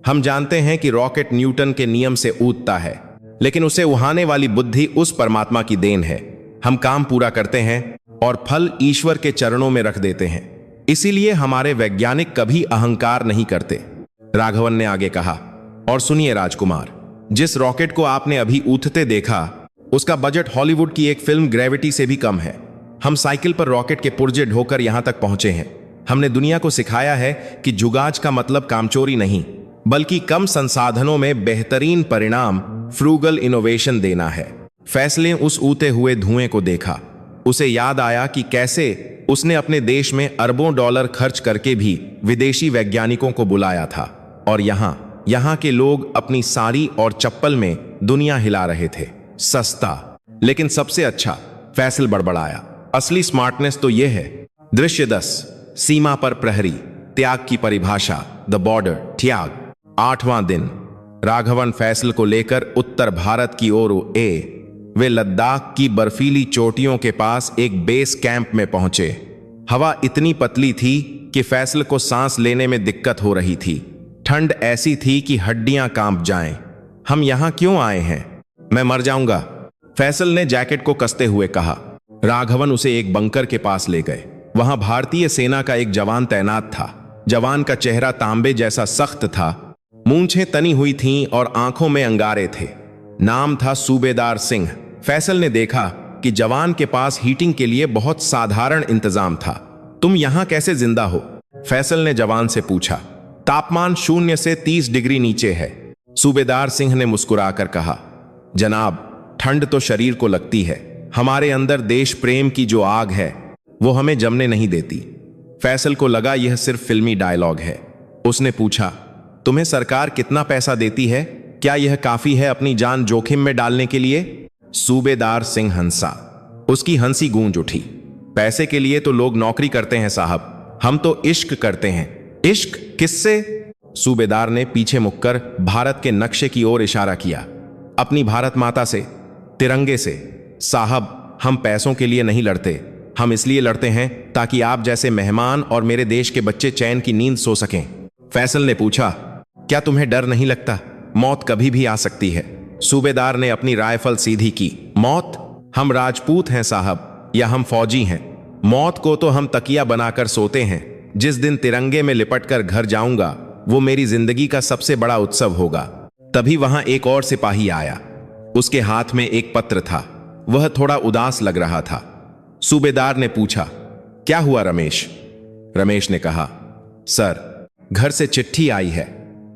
हम जानते हैं कि रॉकेट न्यूटन के नियम से ऊदता है, लेकिन उसे उड़ाने वाली बुद्धि उस परमात्मा की देन है। हम काम पूरा करते हैं और फल ईश्वर के चरणों में रख देते हैं। इसीलिए हमारे वैज्ञानिक कभी अहंकार नहीं करते। राघवन ने आगे कहा, और सुनिए राजकुमार, जिस रॉकेट को आपने अभी उड़ते देखा, उसका बजट हॉलीवुड की एक फिल्म ग्रेविटी से भी कम है। हम साइकिल पर रॉकेट के पुर्जे ढोकर यहां तक पहुंचे हैं। हमने दुनिया को सिखाया है कि जुगाज का मतलब कामचोरी नहीं, बल्कि कम संसाधनों में बेहतरीन परिणाम, फ्रूगल इनोवेशन देना है। फैसले उस ऊते हुए धुएं को देखा। उसे याद आया कि कैसे उसने अपने देश में अरबों डॉलर खर्च करके भी विदेशी वैज्ञानिकों को बुलाया था, और यहाँ के लोग अपनी साड़ी और चप्पल में दुनिया हिला रहे थे। सस्ता, लेकिन सबसे अच्छा। फैसल बड़बड़ाया, असली स्मार्टनेस तो यह है। दृश्य 10, सीमा पर प्रहरी, त्याग की परिभाषा, द बॉर्डर, त्याग। 8वां दिन। राघवन फैसल को लेकर उत्तर भारत की ओर वे लद्दाख की बर्फीली चोटियों के पास एक बेस कैंप में पहुंचे। हवा इतनी पतली थी कि फैसल को सांस लेने में दिक्कत हो रही थी। ठंड ऐसी थी कि हड्डियां कांप जाएं। हम यहां क्यों आए हैं? मैं मर जाऊंगा, फैसल ने जैकेट को कसते हुए कहा। राघवन उसे एक बंकर के पास ले गए। वहां भारतीय सेना का एक जवान तैनात था। जवान का चेहरा तांबे जैसा सख्त था, मूंछें तनी हुई थीं और आंखों में अंगारे थे। नाम था सूबेदार सिंह। फैसल ने देखा कि जवान के पास हीटिंग के लिए बहुत साधारण इंतजाम था। तुम यहां कैसे जिंदा हो? फैसल ने जवान से पूछा। तापमान 0 से 30 डिग्री नीचे है, सूबेदार सिंह ने मुस्कुराकर कहा। जनाब, ठंड तो शरीर को लगती है, हमारे अंदर देश प्रेम की जो आग है वो हमें जमने नहीं देती। फैसल को लगा यह सिर्फ फिल्मी डायलॉग है। उसने पूछा, तुम्हें सरकार कितना पैसा देती है? क्या यह काफी है अपनी जान जोखिम में डालने के लिए? सूबेदार सिंह हंसा। उसकी हंसी गूंज उठी। पैसे के लिए तो लोग नौकरी करते हैं साहब, हम तो इश्क करते हैं। इश्क किससे? सूबेदार ने पीछे मुड़कर भारत के नक्शे की ओर इशारा किया। अपनी भारत माता से, तिरंगे से। साहब, हम पैसों के लिए नहीं लड़ते, हम इसलिए लड़ते हैं ताकि आप जैसे मेहमान और मेरे देश के बच्चे चैन की नींद सो सकें। फैसल ने पूछा, क्या तुम्हें डर नहीं लगता? मौत कभी भी आ सकती है। सूबेदार ने अपनी राइफल सीधी की। मौत? हम राजपूत हैं साहब, या हम फौजी हैं। मौत को तो हम तकिया बनाकर सोते हैं। जिस दिन तिरंगे में लिपटकर घर जाऊंगा, वो मेरी जिंदगी का सबसे बड़ा उत्सव होगा। तभी वहां एक और सिपाही आया। उसके हाथ में एक पत्र था। वह थोड़ा उदास लग रहा था। सूबेदार ने पूछा, क्या हुआ रमेश? रमेश ने कहा, सर, घर से चिट्ठी आई है।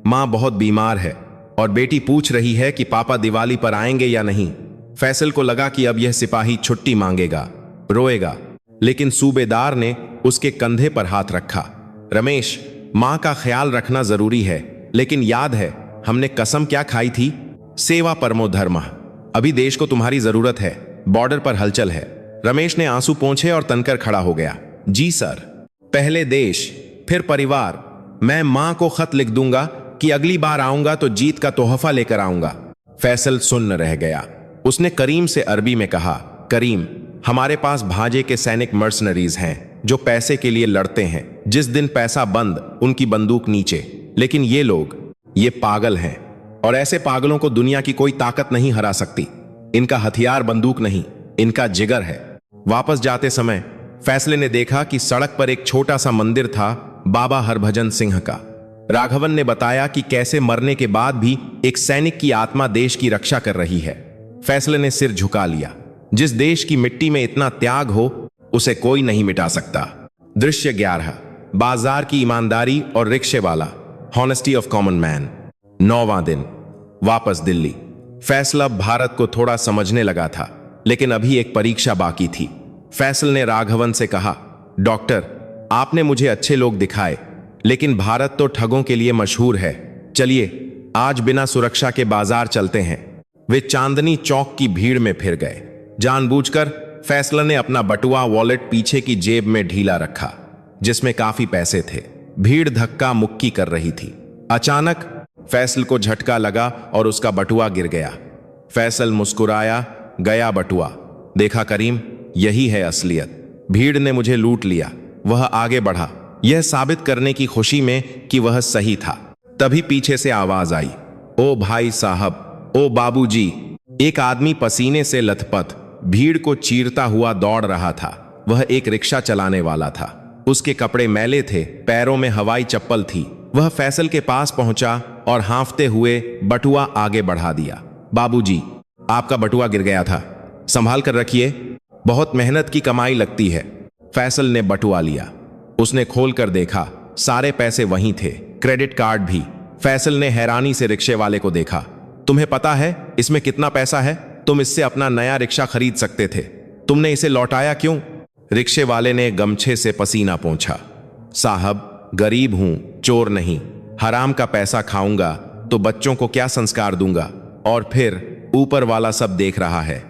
मां बहुत बीमार है और बेटी पूछ रही है कि पापा दिवाली पर आएंगे या नहीं। फैसल को लगा कि अब यह सिपाही छुट्टी मांगेगा, रोएगा, लेकिन सूबेदार ने उसके कंधे पर हाथ रखा। रमेश, मां का ख्याल रखना जरूरी है, लेकिन याद है हमने कसम क्या खाई थी? सेवा परमो धर्मः। अभी देश को तुम्हारी जरूरत है, बॉर्डर पर हलचल है। रमेश ने आंसू पोंछे और तनकर खड़ा हो गया। जी सर, पहले देश फिर परिवार। मैं मां को खत लिख दूंगा कि अगली बार आऊंगा तो जीत का तोहफा लेकर आऊंगा। फैसल सुन्न रह गया। उसने करीम से अरबी में कहा, करीम, हमारे पास भाजे के सैनिक मर्सनरीज हैं जो पैसे के लिए लड़ते हैं। जिस दिन पैसा बंद, उनकी बंदूक नीचे। लेकिन ये लोग, ये पागल हैं, और ऐसे पागलों को दुनिया की कोई ताकत नहीं हरा सकती। इनका हथियार बंदूक नहीं, इनका जिगर है। वापस जाते समय फैसले ने देखा कि सड़क पर एक छोटा सा मंदिर था, बाबा हरभजन सिंह का। राघवन ने बताया कि कैसे मरने के बाद भी एक सैनिक की आत्मा देश की रक्षा कर रही है। फैसले ने सिर झुका लिया। जिस देश की मिट्टी में इतना त्याग हो, उसे कोई नहीं मिटा सकता। दृश्य 11, बाजार की ईमानदारी और रिक्शे वाला, हॉनेस्टी ऑफ कॉमन मैन। 9वां दिन। वापस दिल्ली। फैसला भारत को थोड़ा समझने लगा था, लेकिन अभी एक परीक्षा बाकी थी। फैसल ने राघवन से कहा, डॉक्टर, आपने मुझे अच्छे लोग दिखाए, लेकिन भारत तो ठगों के लिए मशहूर है। चलिए आज बिना सुरक्षा के बाजार चलते हैं। वे चांदनी चौक की भीड़ में फिर गए। जानबूझकर फैसला ने अपना बटुआ वॉलेट पीछे की जेब में ढीला रखा, जिसमें काफी पैसे थे। भीड़ धक्का मुक्की कर रही थी। अचानक फैसल को झटका लगा और उसका बटुआ गिर गया। फैसल मुस्कुराया, गया बटुआ। देखा करीम, यही है असलियत। भीड़ ने मुझे लूट लिया। वह आगे बढ़ा, यह साबित करने की खुशी में कि वह सही था। तभी पीछे से आवाज आई, ओ भाई साहब, ओ बाबूजी। एक आदमी पसीने से लथपथ भीड़ को चीरता हुआ दौड़ रहा था। वह एक रिक्शा चलाने वाला था। उसके कपड़े मैले थे, पैरों में हवाई चप्पल थी। वह फैसल के पास पहुंचा और हांफते हुए बटुआ आगे बढ़ा दिया। बाबूजी, आपका बटुआ गिर गया था, संभाल कर रखिए, बहुत मेहनत की कमाई लगती है। फैसल ने बटुआ लिया। उसने खोल कर देखा, सारे पैसे वहीं थे, क्रेडिट कार्ड भी। फैसल ने हैरानी से रिक्शे वाले को देखा। तुम्हें पता है इसमें कितना पैसा है? तुम इससे अपना नया रिक्शा खरीद सकते थे। तुमने इसे लौटाया क्यों? रिक्शे वाले ने गमछे से पसीना पोंछा। साहब, गरीब हूं, चोर नहीं। हराम का पैसा खाऊंगा तो बच्चों को क्या संस्कार दूंगा? और फिर ऊपर वाला सब देख रहा है।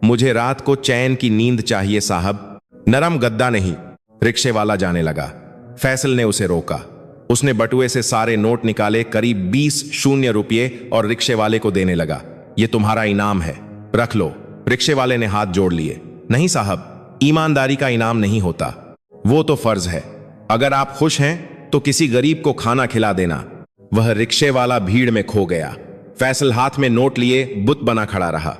मुझे रात को चैन की नींद चाहिए साहब, नरम गद्दा नहीं। रिक्शे वाला जाने लगा। फैसल ने उसे रोका। उसने बटुए से सारे नोट निकाले, करीब 20 शून्य रुपये, और रिक्शे वाले को देने लगा। ये तुम्हारा इनाम है, रख लो। रिक्शे वाले ने हाथ जोड़ लिए। नहीं साहब, ईमानदारी का इनाम नहीं होता, वो तो फर्ज है। अगर आप खुश हैं तो किसी गरीब को खाना खिला देना। वह रिक्शे वाला भीड़ में खो गया। फैसल हाथ में नोट लिए बुत बना खड़ा रहा।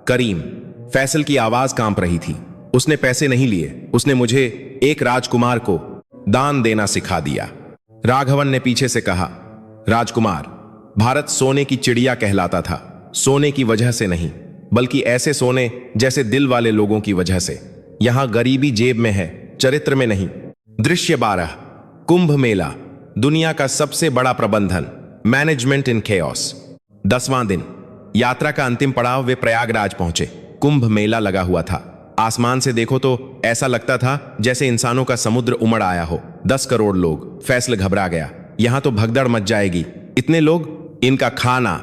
करीम, फैसल की आवाज कांप रही थी। उसने पैसे नहीं लिए, उसने मुझे एक राजकुमार को दान देना सिखा दिया। राघवन ने पीछे से कहा, राजकुमार, भारत सोने की चिड़िया कहलाता था। सोने की वजह से नहीं, बल्कि ऐसे सोने जैसे दिल वाले लोगों की वजह से। यहां गरीबी जेब में है, चरित्र में नहीं। दृश्य 12, कुंभ मेला, दुनिया का सबसे बड़ा प्रबंधन, मैनेजमेंट इन केओस। 10वां दिन, यात्रा का अंतिम पड़ाव, वे प्रयागराज पहुंचे। कुंभ मेला लगा हुआ था। आसमान से देखो तो ऐसा लगता था जैसे इंसानों का समुद्र उमड़ आया हो। 10 करोड़ लोग। फैसल घबरा गया। यहां तो भगदड़ मच जाएगी। इतने लोग, इनका खाना,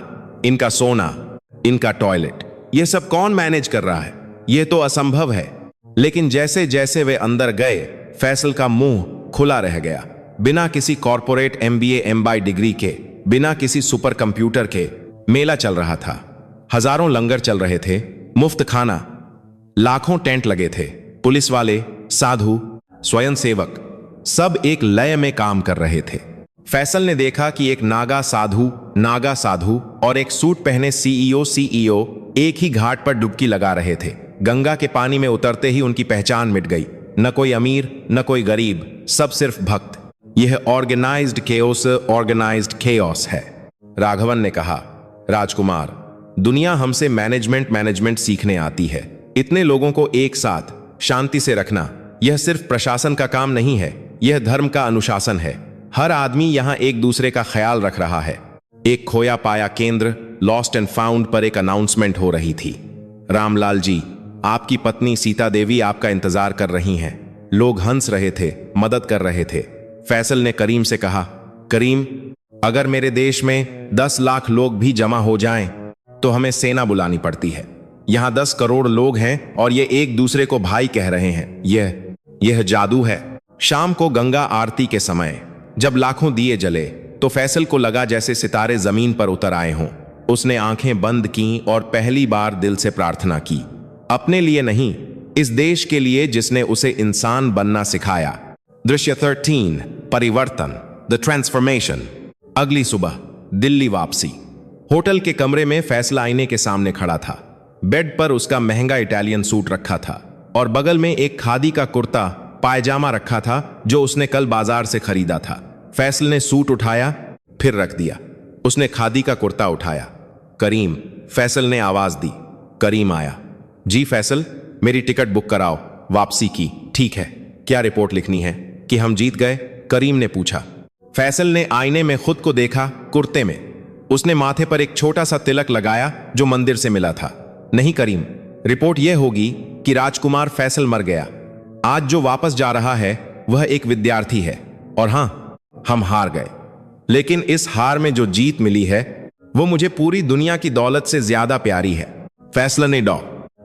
इनका सोना, इनका टॉयलेट, यह सब कौन मैनेज कर रहा है? यह तो असंभव है। लेकिन जैसे जैसे वे अंदर गए, फैसल का मुंह खुला रह गया। बिना किसी कॉर्पोरेट MBA MBA डिग्री के, बिना किसी सुपर कंप्यूटर के, मेला चल रहा था। हजारों लंगर चल रहे थे, मुफ्त खाना, लाखों टेंट लगे थे। पुलिस वाले, साधु, स्वयंसेवक, सब एक लय में काम कर रहे थे। फैसल ने देखा कि एक नागा साधु और एक सूट पहने CEO एक ही घाट पर डुबकी लगा रहे थे। गंगा के पानी में उतरते ही उनकी पहचान मिट गई। न कोई अमीर, न कोई गरीब, सब सिर्फ भक्त। यह ऑर्गेनाइज्ड केओस है। राघवन ने कहा, राजकुमार, दुनिया हमसे मैनेजमेंट सीखने आती है। इतने लोगों को एक साथ शांति से रखना, यह सिर्फ प्रशासन का काम नहीं है, यह धर्म का अनुशासन है। हर आदमी यहां एक दूसरे का ख्याल रख रहा है। एक खोया पाया केंद्र, लॉस्ट एंड फाउंड पर एक अनाउंसमेंट हो रही थी। रामलाल जी, आपकी पत्नी सीता देवी आपका इंतजार कर रही हैं। लोग हंस रहे थे, मदद कर रहे थे। फैसल ने करीम से कहा, करीम, अगर मेरे देश में 10 लाख लोग भी जमा हो जाएं, तो हमें सेना बुलानी पड़ती है। यहां 10 करोड़ लोग हैं और ये एक दूसरे को भाई कह रहे हैं। यह जादू है। शाम को गंगा आरती के समय जब लाखों दिए जले, तो फैसल को लगा जैसे सितारे जमीन पर उतर आए हों। उसने आंखें बंद की और पहली बार दिल से प्रार्थना की। अपने लिए नहीं, इस देश के लिए जिसने उसे इंसान बनना सिखाया। दृश्य 13, परिवर्तन, द ट्रांसफॉर्मेशन। अगली सुबह दिल्ली वापसी। होटल के कमरे में फैसल आईने के सामने खड़ा था। बेड पर उसका महंगा इटालियन सूट रखा था और बगल में एक खादी का कुर्ता पायजामा रखा था जो उसने कल बाजार से खरीदा था। फैसल ने सूट उठाया, फिर रख दिया। उसने खादी का कुर्ता उठाया। करीम, फैसल ने आवाज दी। करीम आया। जी फैसल, मेरी टिकट बुक कराओ, वापसी की। ठीक है, क्या रिपोर्ट लिखनी है? कि हम जीत गए? करीम ने पूछा। फैसल ने आईने में खुद को देखा, कुर्ते में। उसने माथे पर एक छोटा सा तिलक लगाया जो मंदिर से मिला था। नहीं करीम, रिपोर्ट यह होगी कि राजकुमार फैसल मर गया। आज जो वापस जा रहा है वह एक विद्यार्थी है। और हां, हम हार गए, लेकिन इस हार में जो जीत मिली है वो मुझे पूरी दुनिया की दौलत से ज्यादा प्यारी है। फैसल ने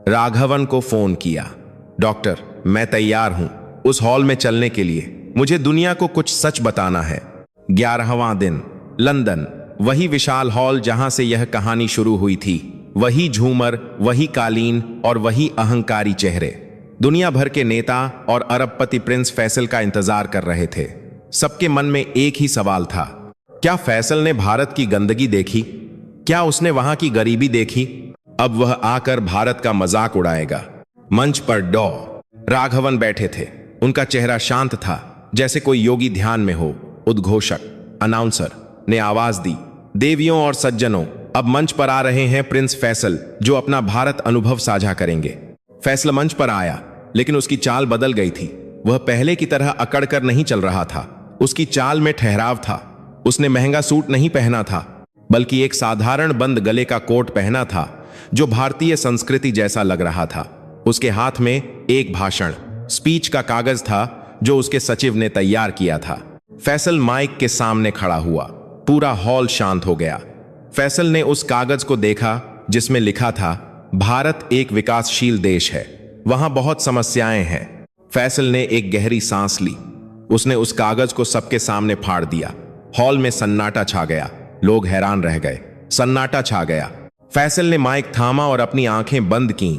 राघवन को फोन किया। डॉक्टर, मैं तैयार हूं उस हॉल में चलने के लिए। मुझे दुनिया को कुछ सच बताना है। 11वां दिन, लंदन। वही विशाल हॉल जहां से यह कहानी शुरू हुई थी। वही झूमर, वही कालीन और वही अहंकारी चेहरे। दुनिया भर के नेता और अरबपति प्रिंस फैसल का इंतजार कर रहे थे। सबके मन में एक ही सवाल था, क्या फैसल ने भारत की गंदगी देखी? क्या उसने वहां की गरीबी देखी? अब वह आकर भारत का मजाक उड़ाएगा। मंच पर डॉ राघवन बैठे थे। उनका चेहरा शांत था, जैसे कोई योगी ध्यान में हो। उद्घोषक अनाउंसर ने आवाज दी, देवियों और सज्जनों, अब मंच पर आ रहे हैं प्रिंस फैसल, जो अपना भारत अनुभव साझा करेंगे। फैसल मंच पर आया, लेकिन उसकी चाल बदल गई थी। वह पहले की तरह अकड़ कर नहीं चल रहा था। उसकी चाल में ठहराव था। उसने महंगा सूट नहीं पहना था, बल्कि एक साधारण बंद गले का कोट पहना था, जो भारतीय संस्कृति जैसा लग रहा था। उसके हाथ में एक भाषण, स्पीच का कागज था, जो उसके सचिव ने तैयार किया था। फैसल माइक के सामने खड़ा हुआ। पूरा हॉल शांत हो गया। फैसल ने उस कागज को देखा, जिसमें लिखा था, भारत एक विकासशील देश है, वहां बहुत समस्याएं हैं। फैसल ने एक गहरी सांस ली। उसने उस कागज को सबके सामने फाड़ दिया। हॉल में सन्नाटा छा गया। लोग हैरान रह गए। सन्नाटा छा गया। फैसल ने माइक थामा और अपनी आंखें बंद कीं।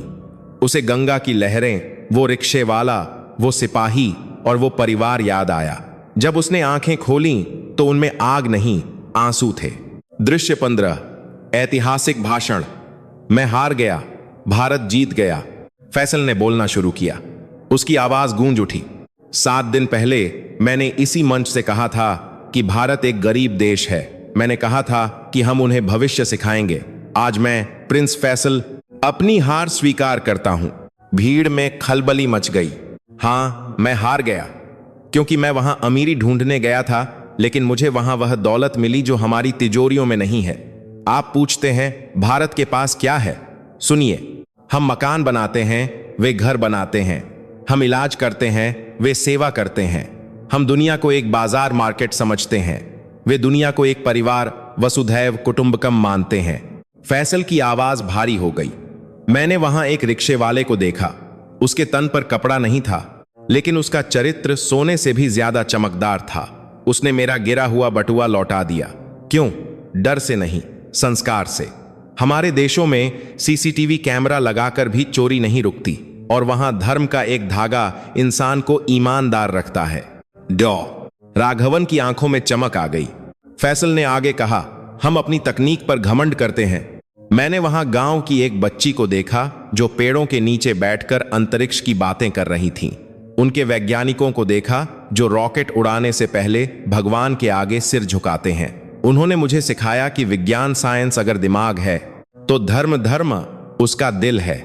उसे गंगा की लहरें, वो रिक्शे वाला, वो सिपाही और वो परिवार याद आया। जब उसने आंखें खोलीं तो उनमें आग नहीं, आंसू थे। दृश्य 15, ऐतिहासिक भाषण। मैं हार गया, भारत जीत गया। फैसल ने बोलना शुरू किया। उसकी आवाज गूंज उठी। 7 दिन पहले मैंने इसी मंच से कहा था कि भारत एक गरीब देश है। मैंने कहा था कि हम उन्हें भविष्य सिखाएंगे। आज मैं प्रिंस फैसल अपनी हार स्वीकार करता हूं। भीड़ में खलबली मच गई। हां, मैं हार गया, क्योंकि मैं वहां अमीरी ढूंढने गया था, लेकिन मुझे वहां वह दौलत मिली जो हमारी तिजोरियों में नहीं है। आप पूछते हैं भारत के पास क्या है? सुनिए, हम मकान बनाते हैं, वे घर बनाते हैं। हम इलाज करते हैं, वे सेवा करते हैं। हम दुनिया को एक बाजार मार्केट समझते हैं, वे दुनिया को एक परिवार वसुधैव कुटुंबकम मानते हैं। फैसल की आवाज भारी हो गई। मैंने वहां एक रिक्शे वाले को देखा। उसके तन पर कपड़ा नहीं था, लेकिन उसका चरित्र सोने से भी ज्यादा चमकदार था। उसने मेरा गिरा हुआ बटुआ लौटा दिया। क्यों? डर से नहीं, संस्कार से। हमारे देशों में सीसीटीवी कैमरा लगाकर भी चोरी नहीं रुकती, और वहां धर्म का एक धागा इंसान को ईमानदार रखता है। डॉ राघवन की आंखों में चमक आ गई। फैसल ने आगे कहा, हम अपनी तकनीक पर घमंड करते हैं। मैंने वहां गांव की एक बच्ची को देखा, जो पेड़ों के नीचे बैठकर अंतरिक्ष की बातें कर रही थीं। उनके वैज्ञानिकों को देखा, जो रॉकेट उड़ाने से पहले भगवान के आगे सिर झुकाते हैं। उन्होंने मुझे सिखाया कि विज्ञान साइंस अगर दिमाग है, तो धर्म उसका दिल है,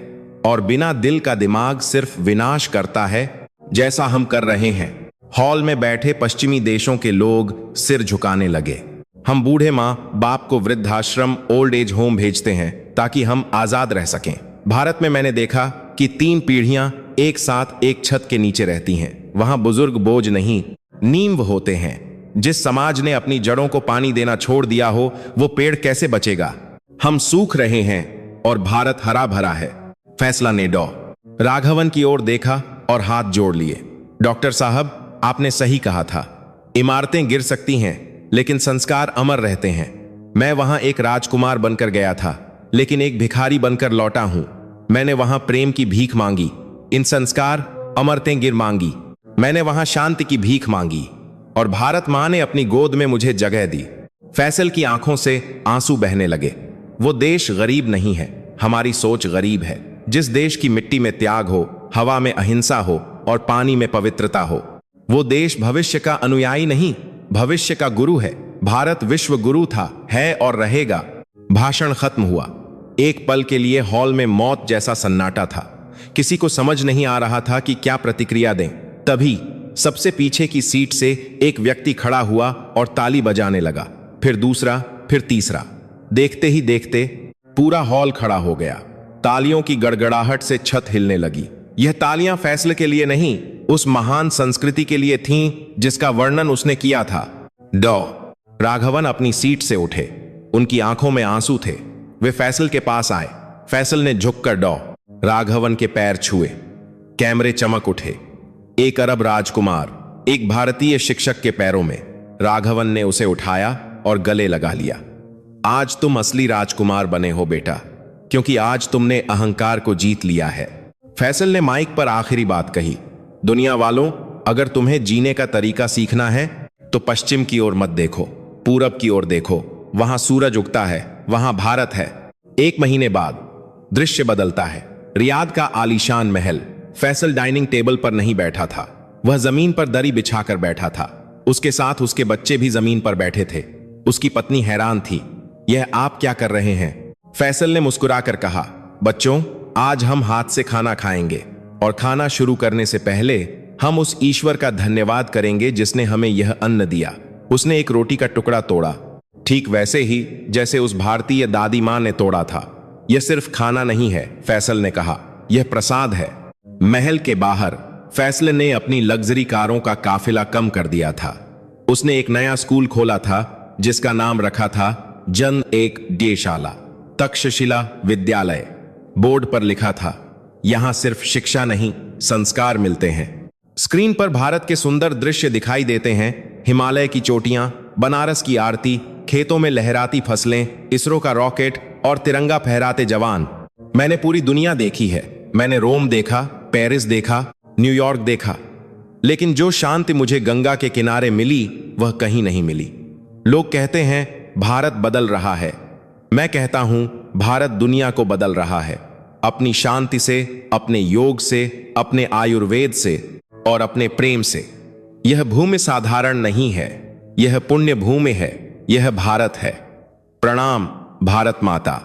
और बिना दिल का दिमाग सिर्फ विनाश करता है, जैसा हम कर रहे हैं। हॉल में बैठे पश्चिमी देशों के लोग सिर झुकाने लगे। हम बूढ़े माँ बाप को वृद्धाश्रम, ओल्ड एज होम भेजते हैं, ताकि हम आजाद रह सकें। भारत में मैंने देखा कि 3 पीढ़ियां एक साथ एक छत के नीचे रहती हैं। वहां बुजुर्ग बोझ नहीं, नींव होते हैं। जिस समाज ने अपनी जड़ों को पानी देना छोड़ दिया हो, वो पेड़ कैसे बचेगा? हम सूख रहे हैं और भारत हरा भरा है। फैसला ने डॉ राघवन की ओर देखा और हाथ जोड़ लिए। डॉक्टर साहब, आपने सही कहा था। इमारतें गिर सकती हैं, लेकिन संस्कार अमर रहते हैं। मैं वहां एक राजकुमार बनकर गया था, लेकिन एक भिखारी बनकर लौटा हूं। मैंने वहां प्रेम की भीख मांगी, इन संस्कार अमरतें गिर मांगी। मैंने वहां शांति की भीख मांगी, और भारत मां ने अपनी गोद में मुझे जगह दी। फैसल की आंखों से आंसू बहने लगे। वो देश गरीब नहीं है, हमारी सोच गरीब है। जिस देश की मिट्टी में त्याग हो, हवा में अहिंसा हो और पानी में पवित्रता हो, वो देश भविष्य का अनुयायी नहीं, भविष्य का गुरु है। भारत विश्व गुरु था, है और रहेगा। भाषण खत्म हुआ। एक पल के लिए हॉल में मौत जैसा सन्नाटा था। किसी को समझ नहीं आ रहा था कि क्या प्रतिक्रिया दें। तभी सबसे पीछे की सीट से एक व्यक्ति खड़ा हुआ और ताली बजाने लगा। फिर दूसरा, फिर तीसरा। देखते ही देखते पूरा हॉल खड़ा हो गया। तालियों की गड़गड़ाहट से छत हिलने लगी। यह तालियां फैसले के लिए नहीं, उस महान संस्कृति के लिए थीं जिसका वर्णन उसने किया था। डॉ राघवन अपनी सीट से उठे। उनकी आंखों में आंसू थे। वे फैसल के पास आए। फैसल ने झुककर डॉ राघवन के पैर छुए। कैमरे चमक उठे। 1 अरब राजकुमार, एक भारतीय शिक्षक के पैरों में। राघवन ने उसे उठाया और गले लगा लिया। आज तुम असली राजकुमार बने हो बेटा, क्योंकि आज तुमने अहंकार को जीत लिया है। फैसल ने माइक पर आखिरी बात कही। दुनिया वालों, अगर तुम्हें जीने का तरीका सीखना है तो पश्चिम की ओर मत देखो, पूरब की ओर देखो, वहां सूरज उगता है, वहां भारत है। 1 महीने बाद दृश्य बदलता है। रियाद का आलीशान महल। फैसल डाइनिंग टेबल पर नहीं बैठा था, वह जमीन पर दरी बिछाकर बैठा था। उसके साथ उसके बच्चे भी जमीन पर बैठे थे। उसकी पत्नी हैरान थी। यह आप क्या कर रहे हैं? फैसल ने मुस्कुराकर कहा, बच्चों, आज हम हाथ से खाना खाएंगे और खाना शुरू करने से पहले हम उस ईश्वर का धन्यवाद करेंगे जिसने हमें यह अन्न दिया। उसने एक रोटी का टुकड़ा तोड़ा, ठीक वैसे ही जैसे उस भारतीय दादी मां ने तोड़ा था। यह सिर्फ खाना नहीं है, फैसल ने कहा, यह प्रसाद है। महल के बाहर फैसल ने अपनी लग्जरी कारों का काफिला कम कर दिया था। उसने एक नया स्कूल खोला था जिसका नाम रखा था जन एक देशाला तक्षशिला विद्यालय। बोर्ड पर लिखा था, यहां सिर्फ शिक्षा नहीं, संस्कार मिलते हैं। स्क्रीन पर भारत के सुंदर दृश्य दिखाई देते हैं। हिमालय की चोटियां, बनारस की आरती, खेतों में लहराती फसलें, इसरो का रॉकेट और तिरंगा फहराते जवान। मैंने पूरी दुनिया देखी है। मैंने रोम देखा, पेरिस देखा, न्यूयॉर्क देखा, लेकिन जो शांति मुझे गंगा के किनारे मिली वह कहीं नहीं मिली। लोग कहते हैं भारत बदल रहा है। मैं कहता हूं भारत दुनिया को बदल रहा है, अपनी शांति से, अपने योग से, अपने आयुर्वेद से और अपने प्रेम से। यह भूमि साधारण नहीं है, यह पुण्य भूमि है, यह भारत है। प्रणाम भारत माता।